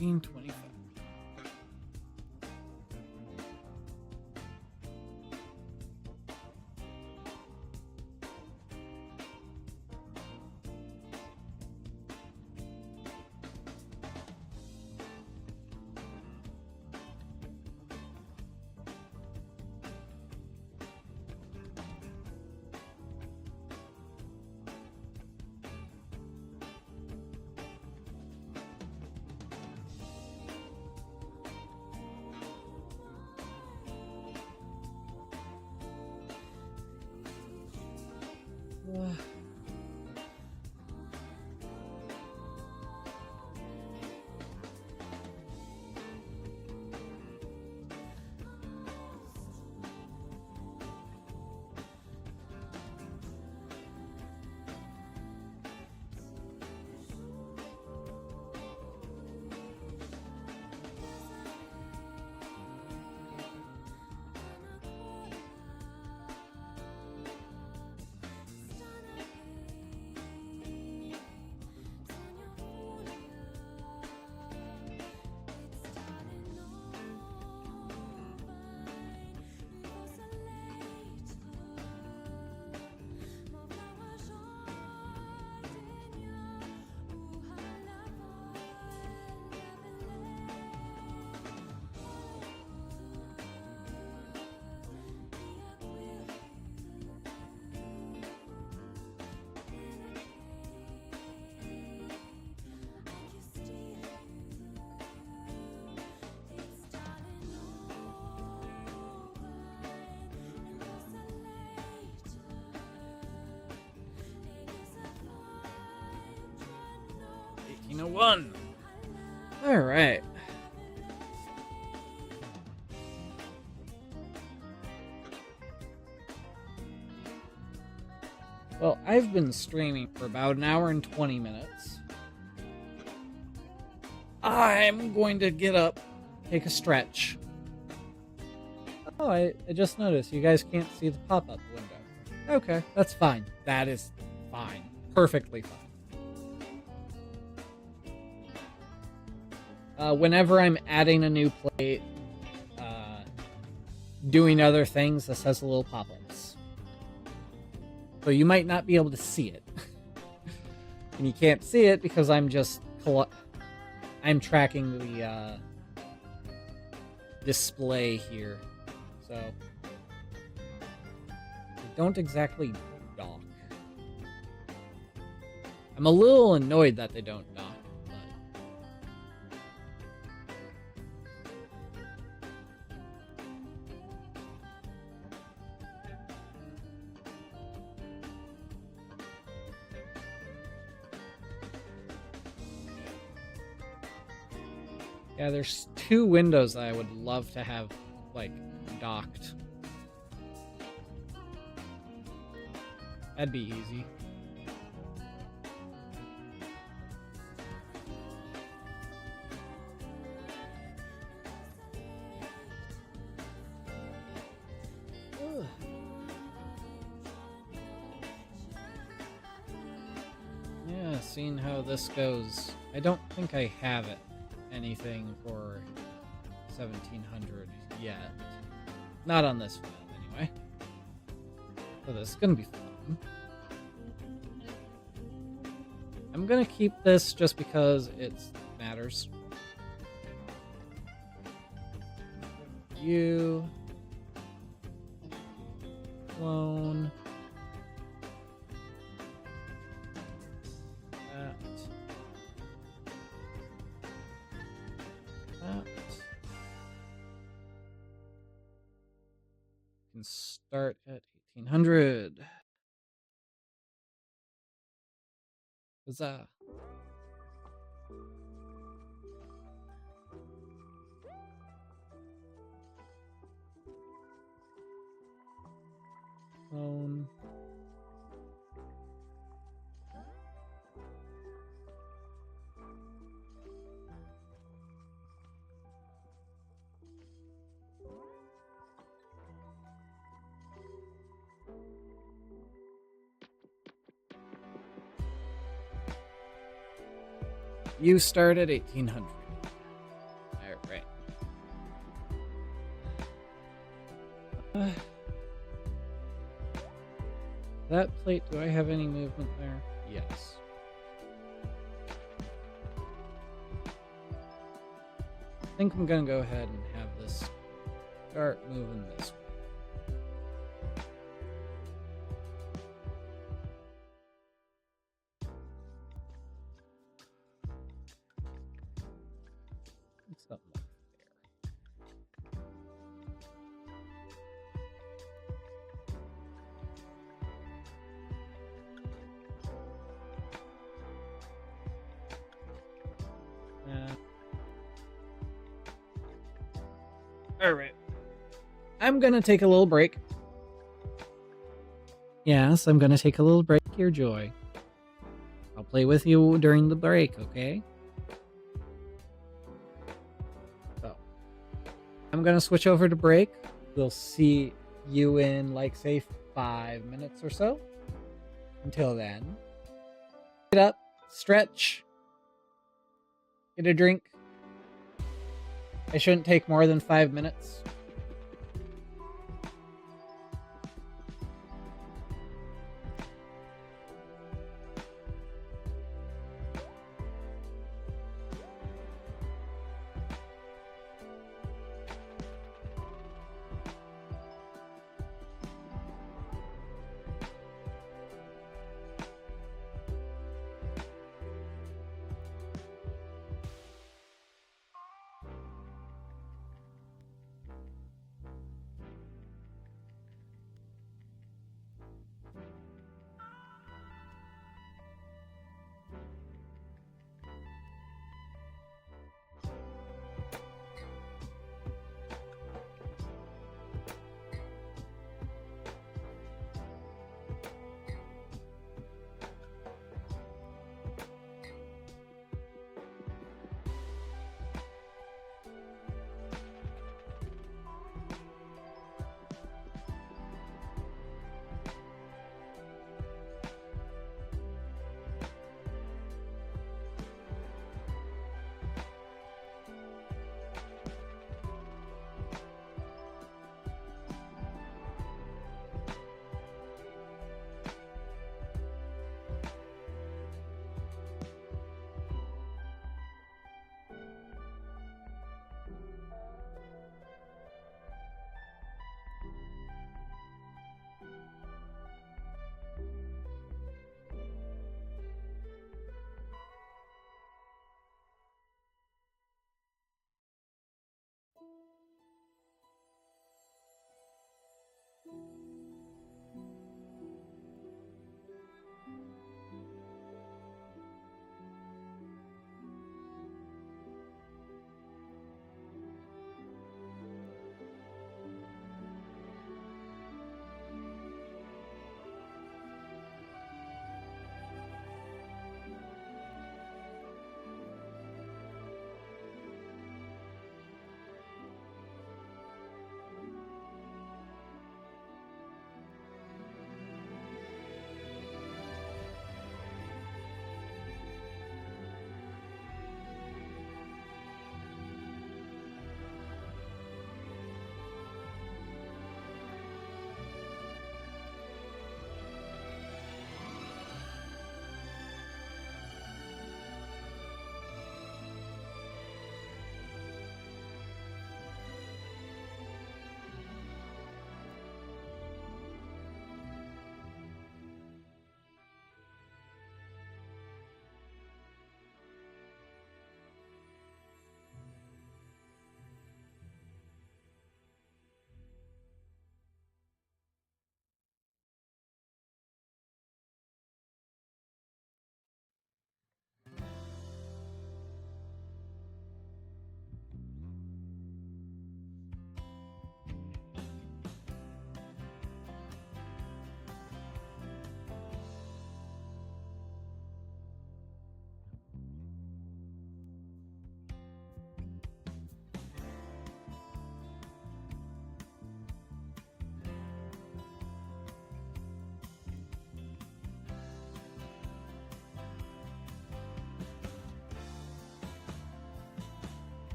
$14.25. 1601. All right. Well, I've been streaming for about an hour and 20 minutes. I'm going to get up, take a stretch. Oh, I just noticed you guys can't see the pop-up window. Okay, that's fine. That is fine. Perfectly fine. Whenever I'm adding a new plate, doing other things, this has a little pop-ups. So you might not be able to see it. And you can't see it because I'm just... I'm tracking the display here. So... I don't exactly dock. I'm a little annoyed that they don't dock. Yeah, there's two windows that I would love to have, like, docked. That'd be easy. Ugh. Yeah, seeing how this goes. I don't think I have it. Anything for 1700 yet. Not on this file, anyway. So this is gonna be fun. I'm gonna keep this just because it matters. You clone that. Can start at 1800. Huzzah. Clone. You start at 1800. Alright. That plate, do I have any movement there? Yes. I think I'm gonna go ahead and have this start moving this way. Something like there. Alright. I'm gonna take a little break. Yes, I'm gonna take a little break here, Joy. I'll play with you during the break, okay? I'm gonna switch over to break. We'll see you in, like, say 5 minutes or so. Until then, get up, stretch, get a drink. I shouldn't take more than 5 minutes.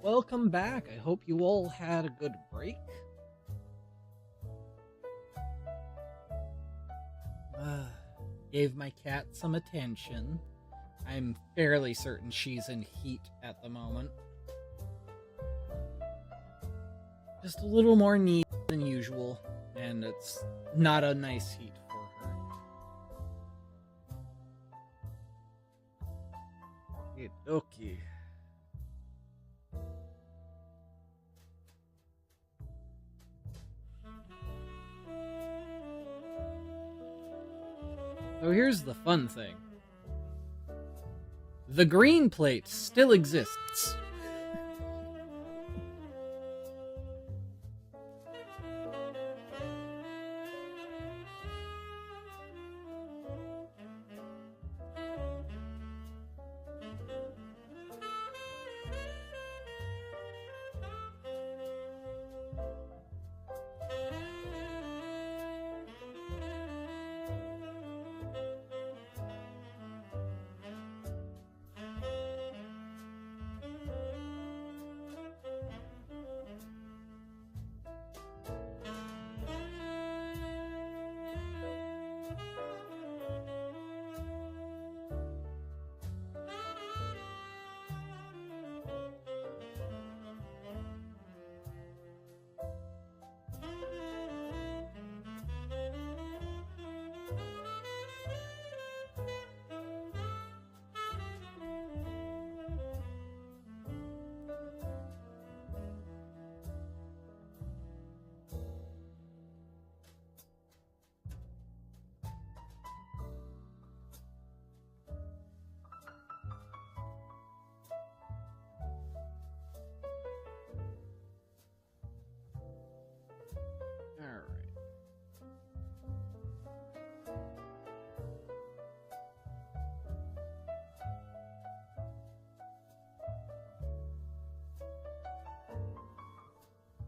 welcome back. I hope you all had a good break. Gave my cat some attention. I'm fairly certain she's in heat at the moment. Just a little more neat than usual, and it's not a nice heat for her. Okay. So here's the fun thing. The green plate still exists.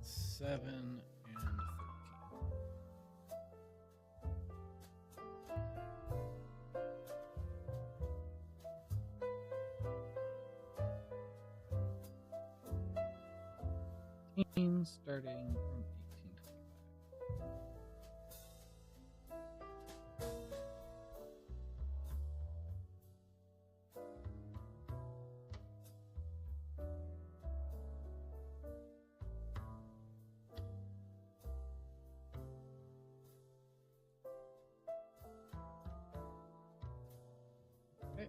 Seven and 13. Starting from 1825.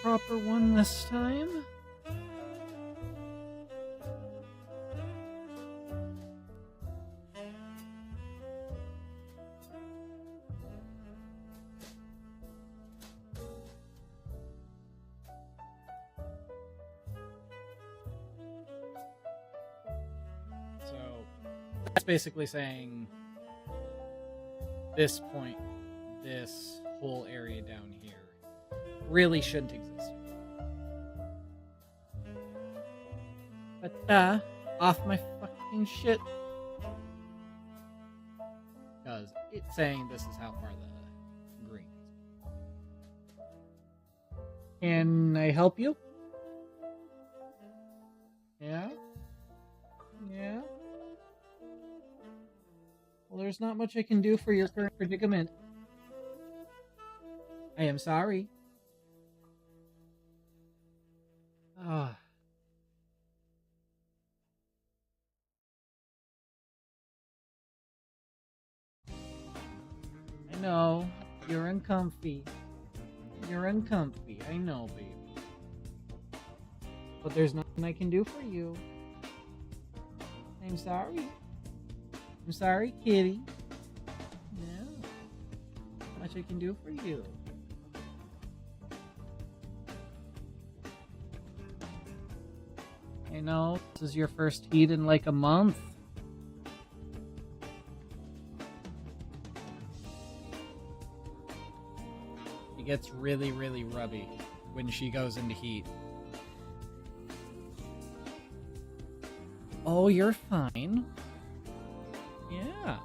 Proper one this time. So that's basically saying this point, this whole area down here really shouldn't exist. But off my fucking shit. Because it's saying this is how far the green is. Can I help you? Yeah? Yeah? Well, there's not much I can do for your current predicament. I am sorry. Ah. I know. You're uncomfy. You're uncomfy. I know, baby. but there's nothing I can do for you. I'm sorry. I'm sorry, kitty. No. Not much I can do for you. I know, this is your first heat in like a month. It gets really, really rubby when she goes into heat. Oh, you're fine. Yeah.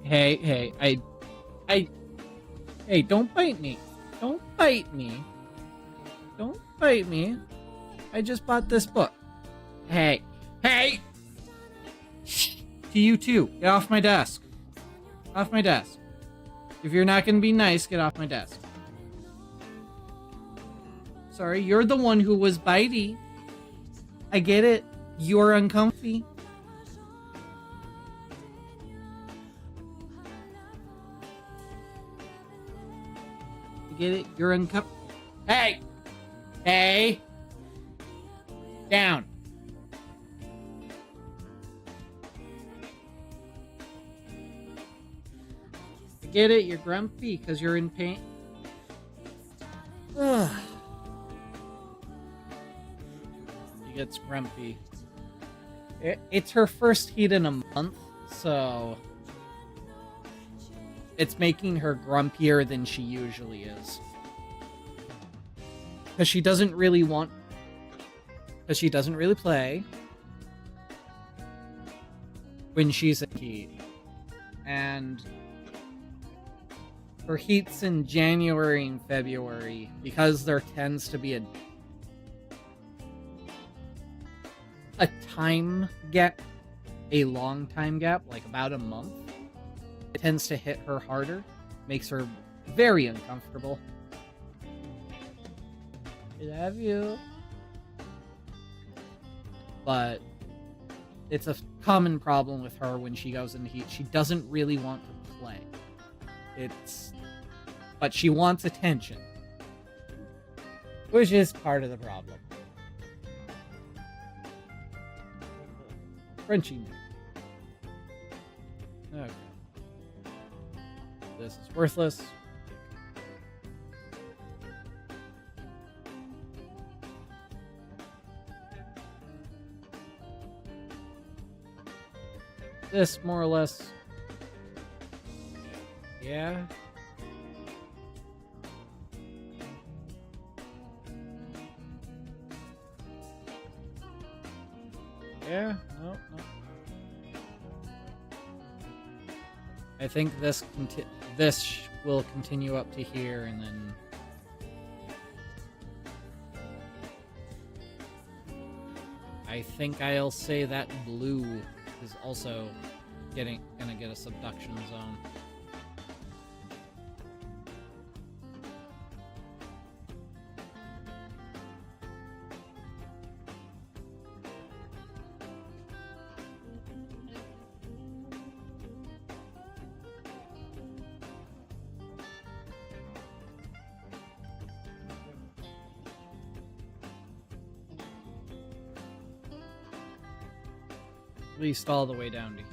Hey, hey, don't bite me. Don't bite me. Don't bite me. I just bought this book. Hey. To you too. Get off my desk. Off my desk. If you're not gonna be nice, get off my desk. Sorry, you're the one who was bitey. I get it. You're uncomfy. Get it? You're uncomfortable. Hey! Down. I get it? You're grumpy because you're in pain. Ugh. She gets grumpy. It's her first heat in a month, so it's making her grumpier than she usually is. Because she doesn't really play when she's in heat. And her heats in January and February, because there tends to be a time gap, a long time gap, like about a month. It tends to hit her harder, makes her very uncomfortable. I love you. But it's a common problem with her when she goes into heat. She doesn't really want to play. But she wants attention. Which is part of the problem. Frenchie. Okay. This is worthless. This, more or less. Yeah. Yeah, no. I think this will continue up to here, and then I think I'll say that blue is also gonna get a subduction zone. At least all the way down to here.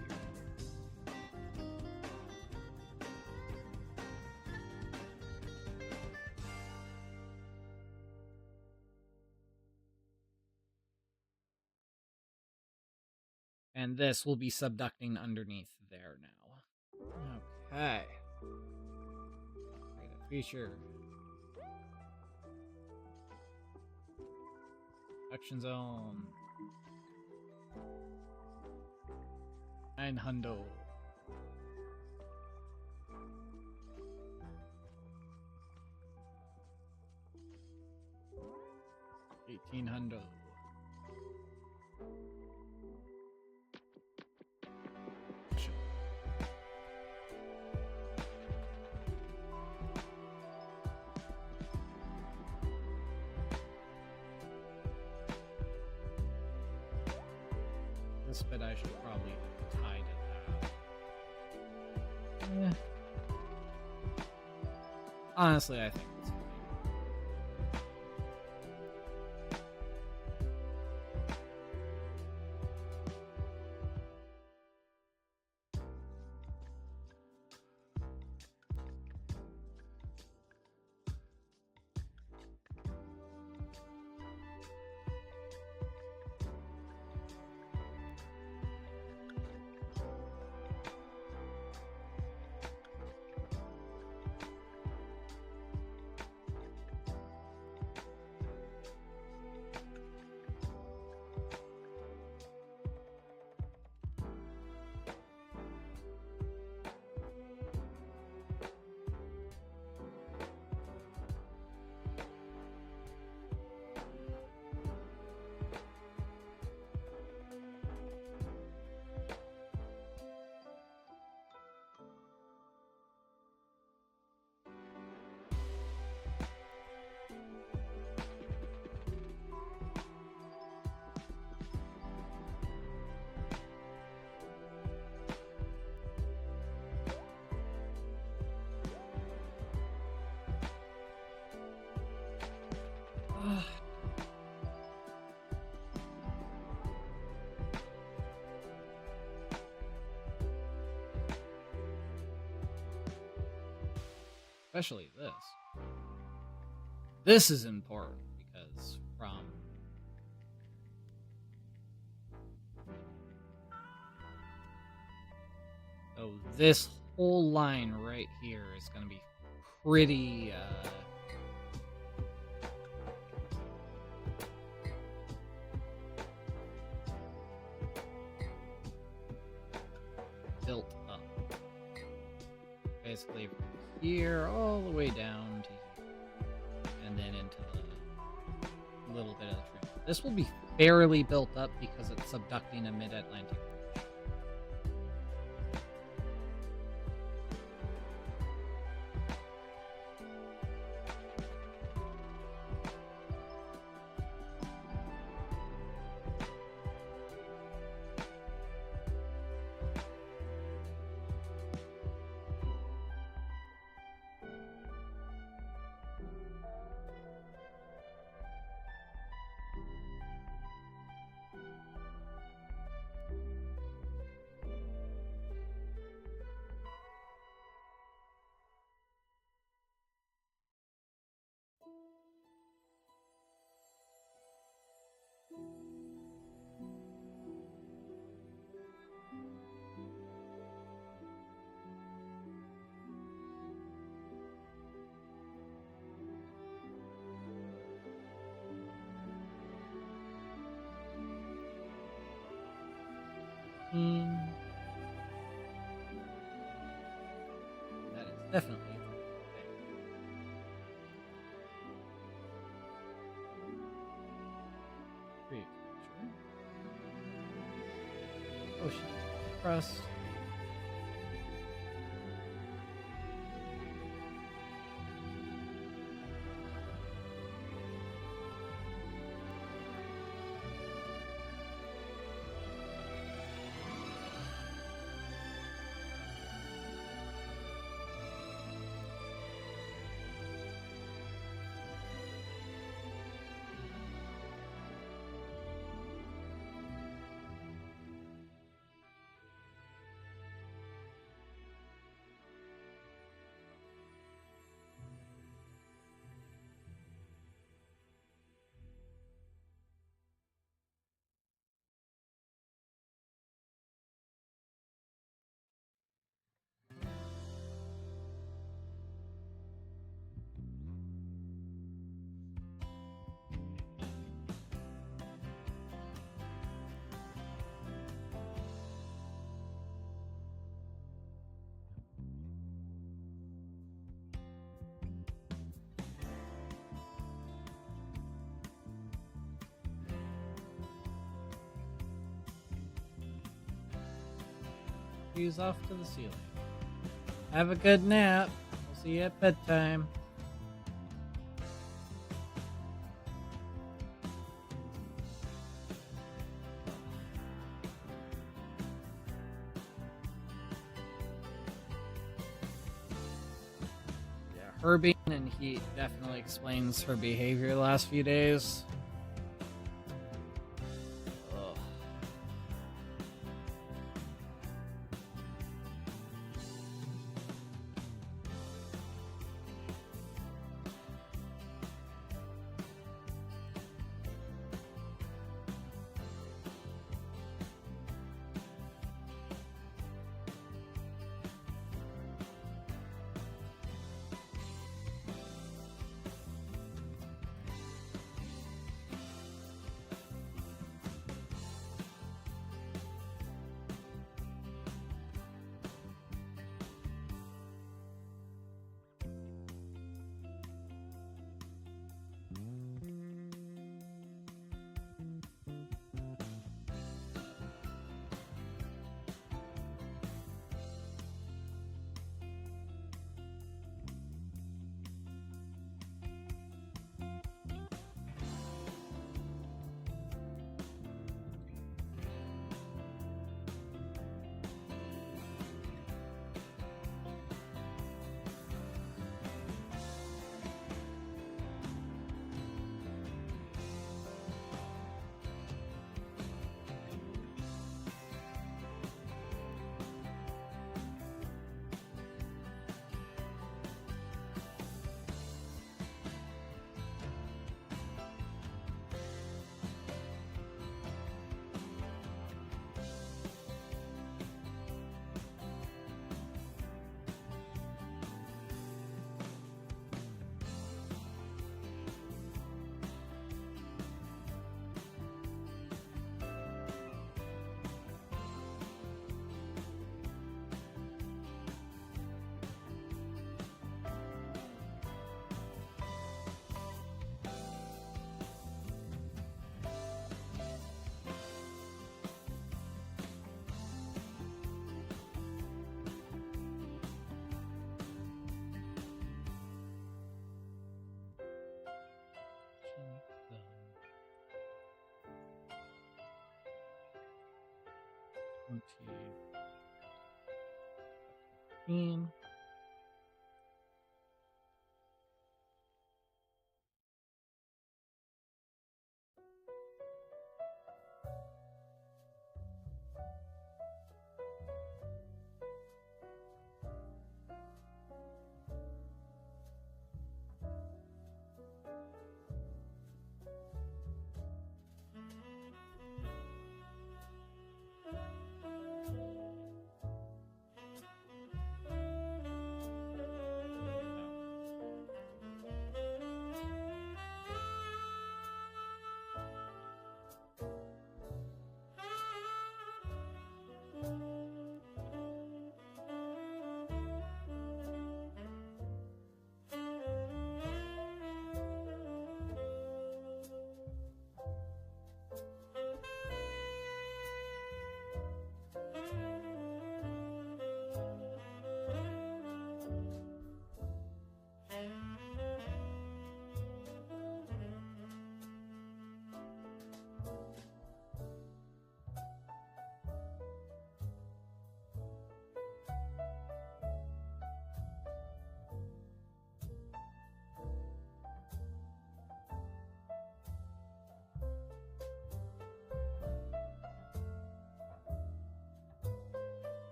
And this will be subducting underneath there now. Okay. Create a feature. Action zone. 900. 1800. This bit I should probably tie to that. Honestly, I think it's fine. Especially this. This is important because from this whole line right here is going to be pretty built up. Basically from here all the way down to here, and then into the little bit of the trim. This will be fairly built up because it's subducting a mid-Atlantic. That is definitely okay. Ocean crust. Fuse off to the ceiling. Have a good nap. We'll see you at bedtime. Herbie, and he definitely explains her behavior the last few days. Ugh.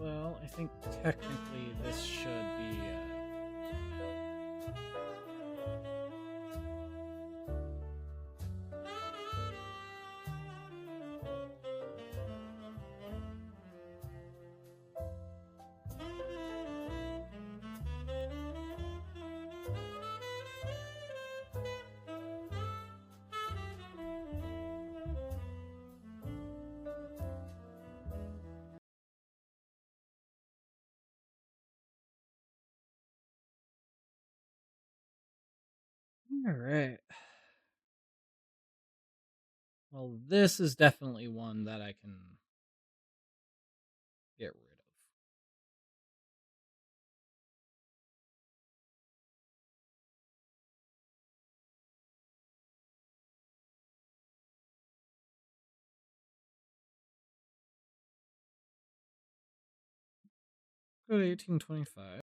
Well, I think technically this should be Alright. Well, this is definitely one that I can get rid of. Go to 1825.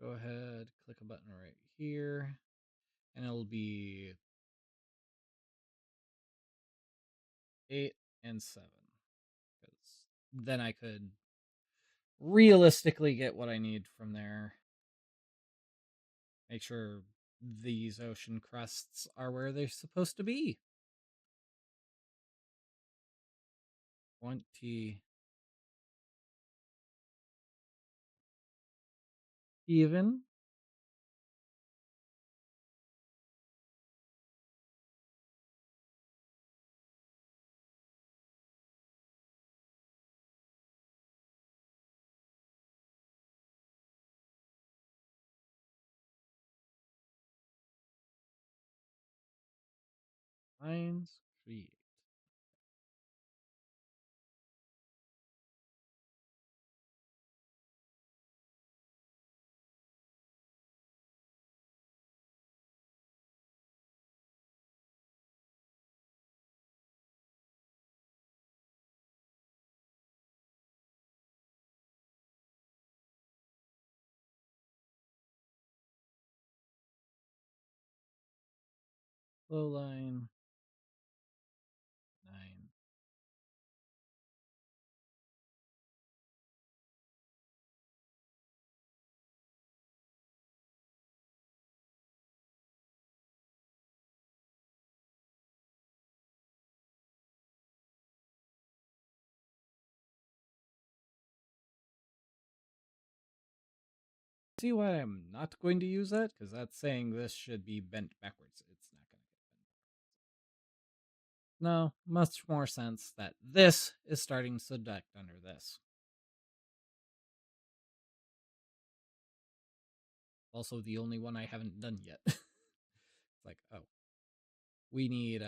Go ahead, click a button right here, and it'll be 8 and 7. Because then I could realistically get what I need from there. Make sure these ocean crusts are where they're supposed to be. 20 even. Lines, create. Flow line 9. See why I'm not going to use that? Because that's saying this should be bent backwards. It's not going to get bent backwards. No, much more sense that this is starting subduct under this. Also, the only one I haven't done yet. It's like, oh, we need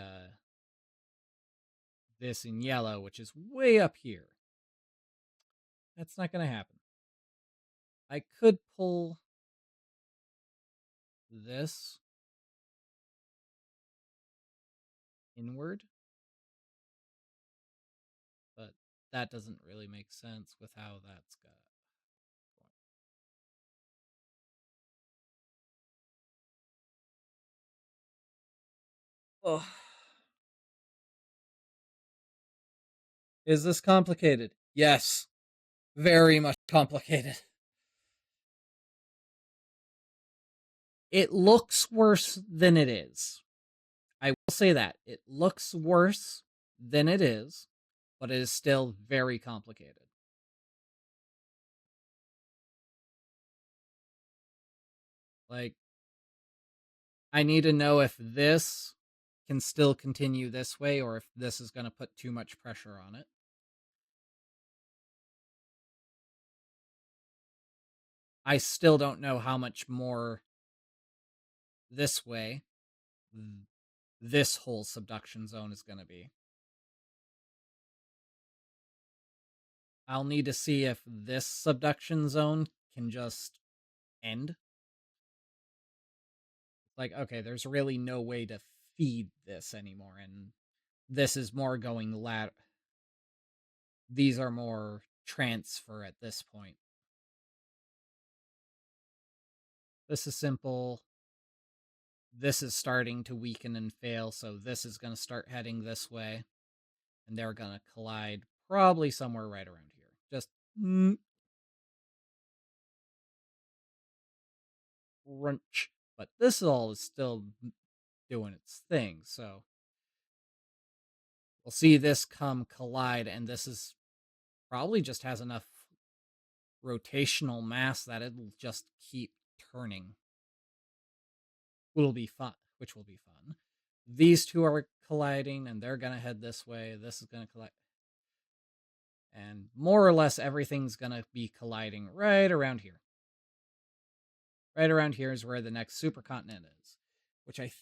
this in yellow, which is way up here. That's not going to happen. I could pull this inward, but that doesn't really make sense with how that's got. Oh. Is this complicated? Yes. Very much complicated. It looks worse than it is. I will say that. It looks worse than it is, but it is still very complicated. Like, I need to know if this can still continue this way or if this is going to put too much pressure on it. I still don't know how much more this way this whole subduction zone is going to be. I'll need to see if this subduction zone can just end. Like, okay, there's really no way to feed this anymore, and this is more going lat. These are more transfer at this point. This is simple. This is starting to weaken and fail, so this is going to start heading this way, and they're going to collide probably somewhere right around here. Just crunch. But this all is still doing its thing, so we'll see this come collide, and this is probably just has enough rotational mass that it'll just keep turning. Will be fun, which will be fun. These two are colliding, and they're gonna head this way. This is gonna collide, and more or less everything's gonna be colliding right around here. Right around here is where the next supercontinent is, which I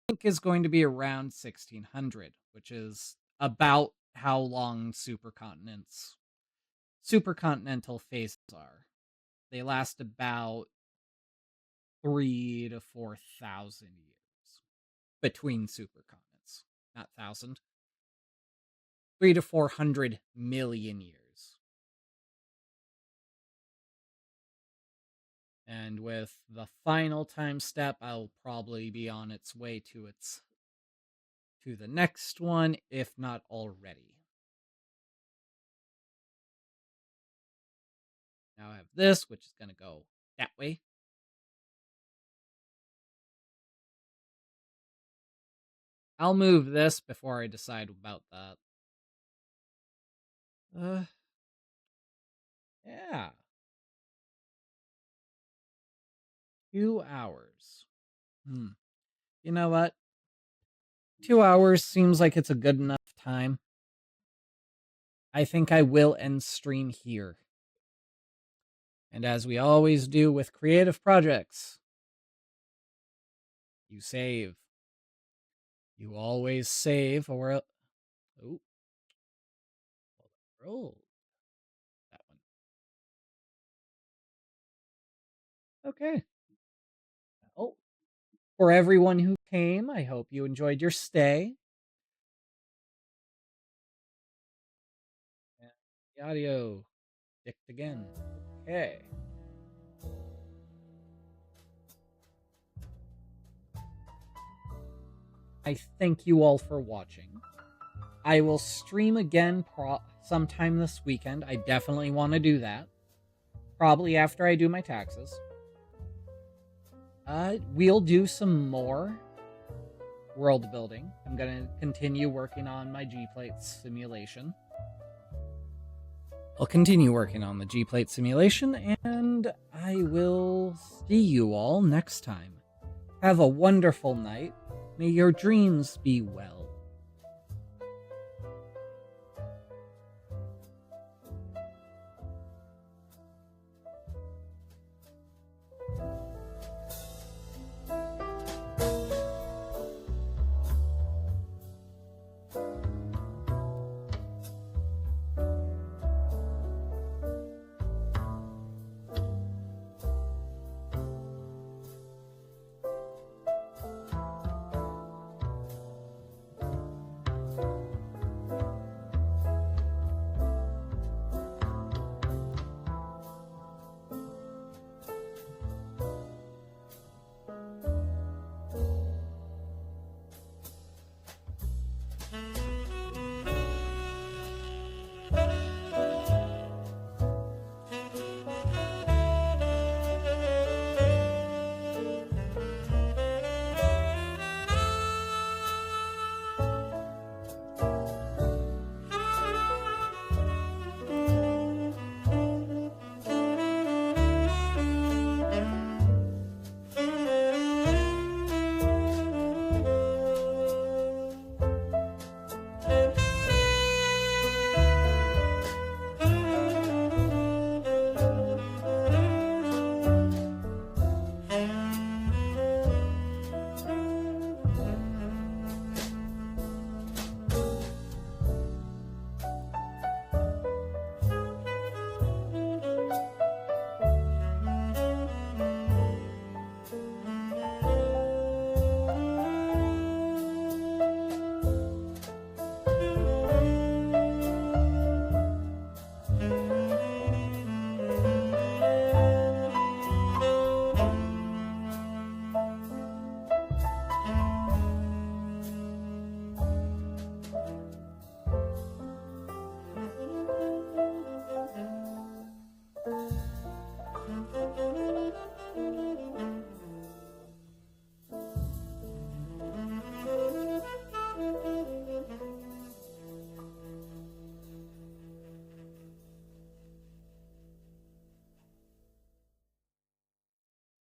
think is going to be around 1600, which is about how long supercontinental phases are. They last about 3 to 4,000 years between supercontinents. Not 1,000. 3 to 400 million years. And with the final time step, I'll probably be on its way to the next one, if not already. Now I have this, which is going to go that way. I'll move this before I decide about that. Yeah. 2 hours. You know what? 2 hours seems like it's a good enough time. I think I will end stream here. And as we always do with creative projects, you save. You always save or... Oh. Roll. That one. Okay. Oh. For everyone who came, I hope you enjoyed your stay. And the audio dicked again. Okay. I thank you all for watching. I will stream again sometime this weekend. I definitely want to do that. Probably after I do my taxes. We'll do some more world building. I'm going to continue working on my G-plate simulation. I'll continue working on the G-plate simulation, and I will see you all next time. Have a wonderful night. May your dreams be well.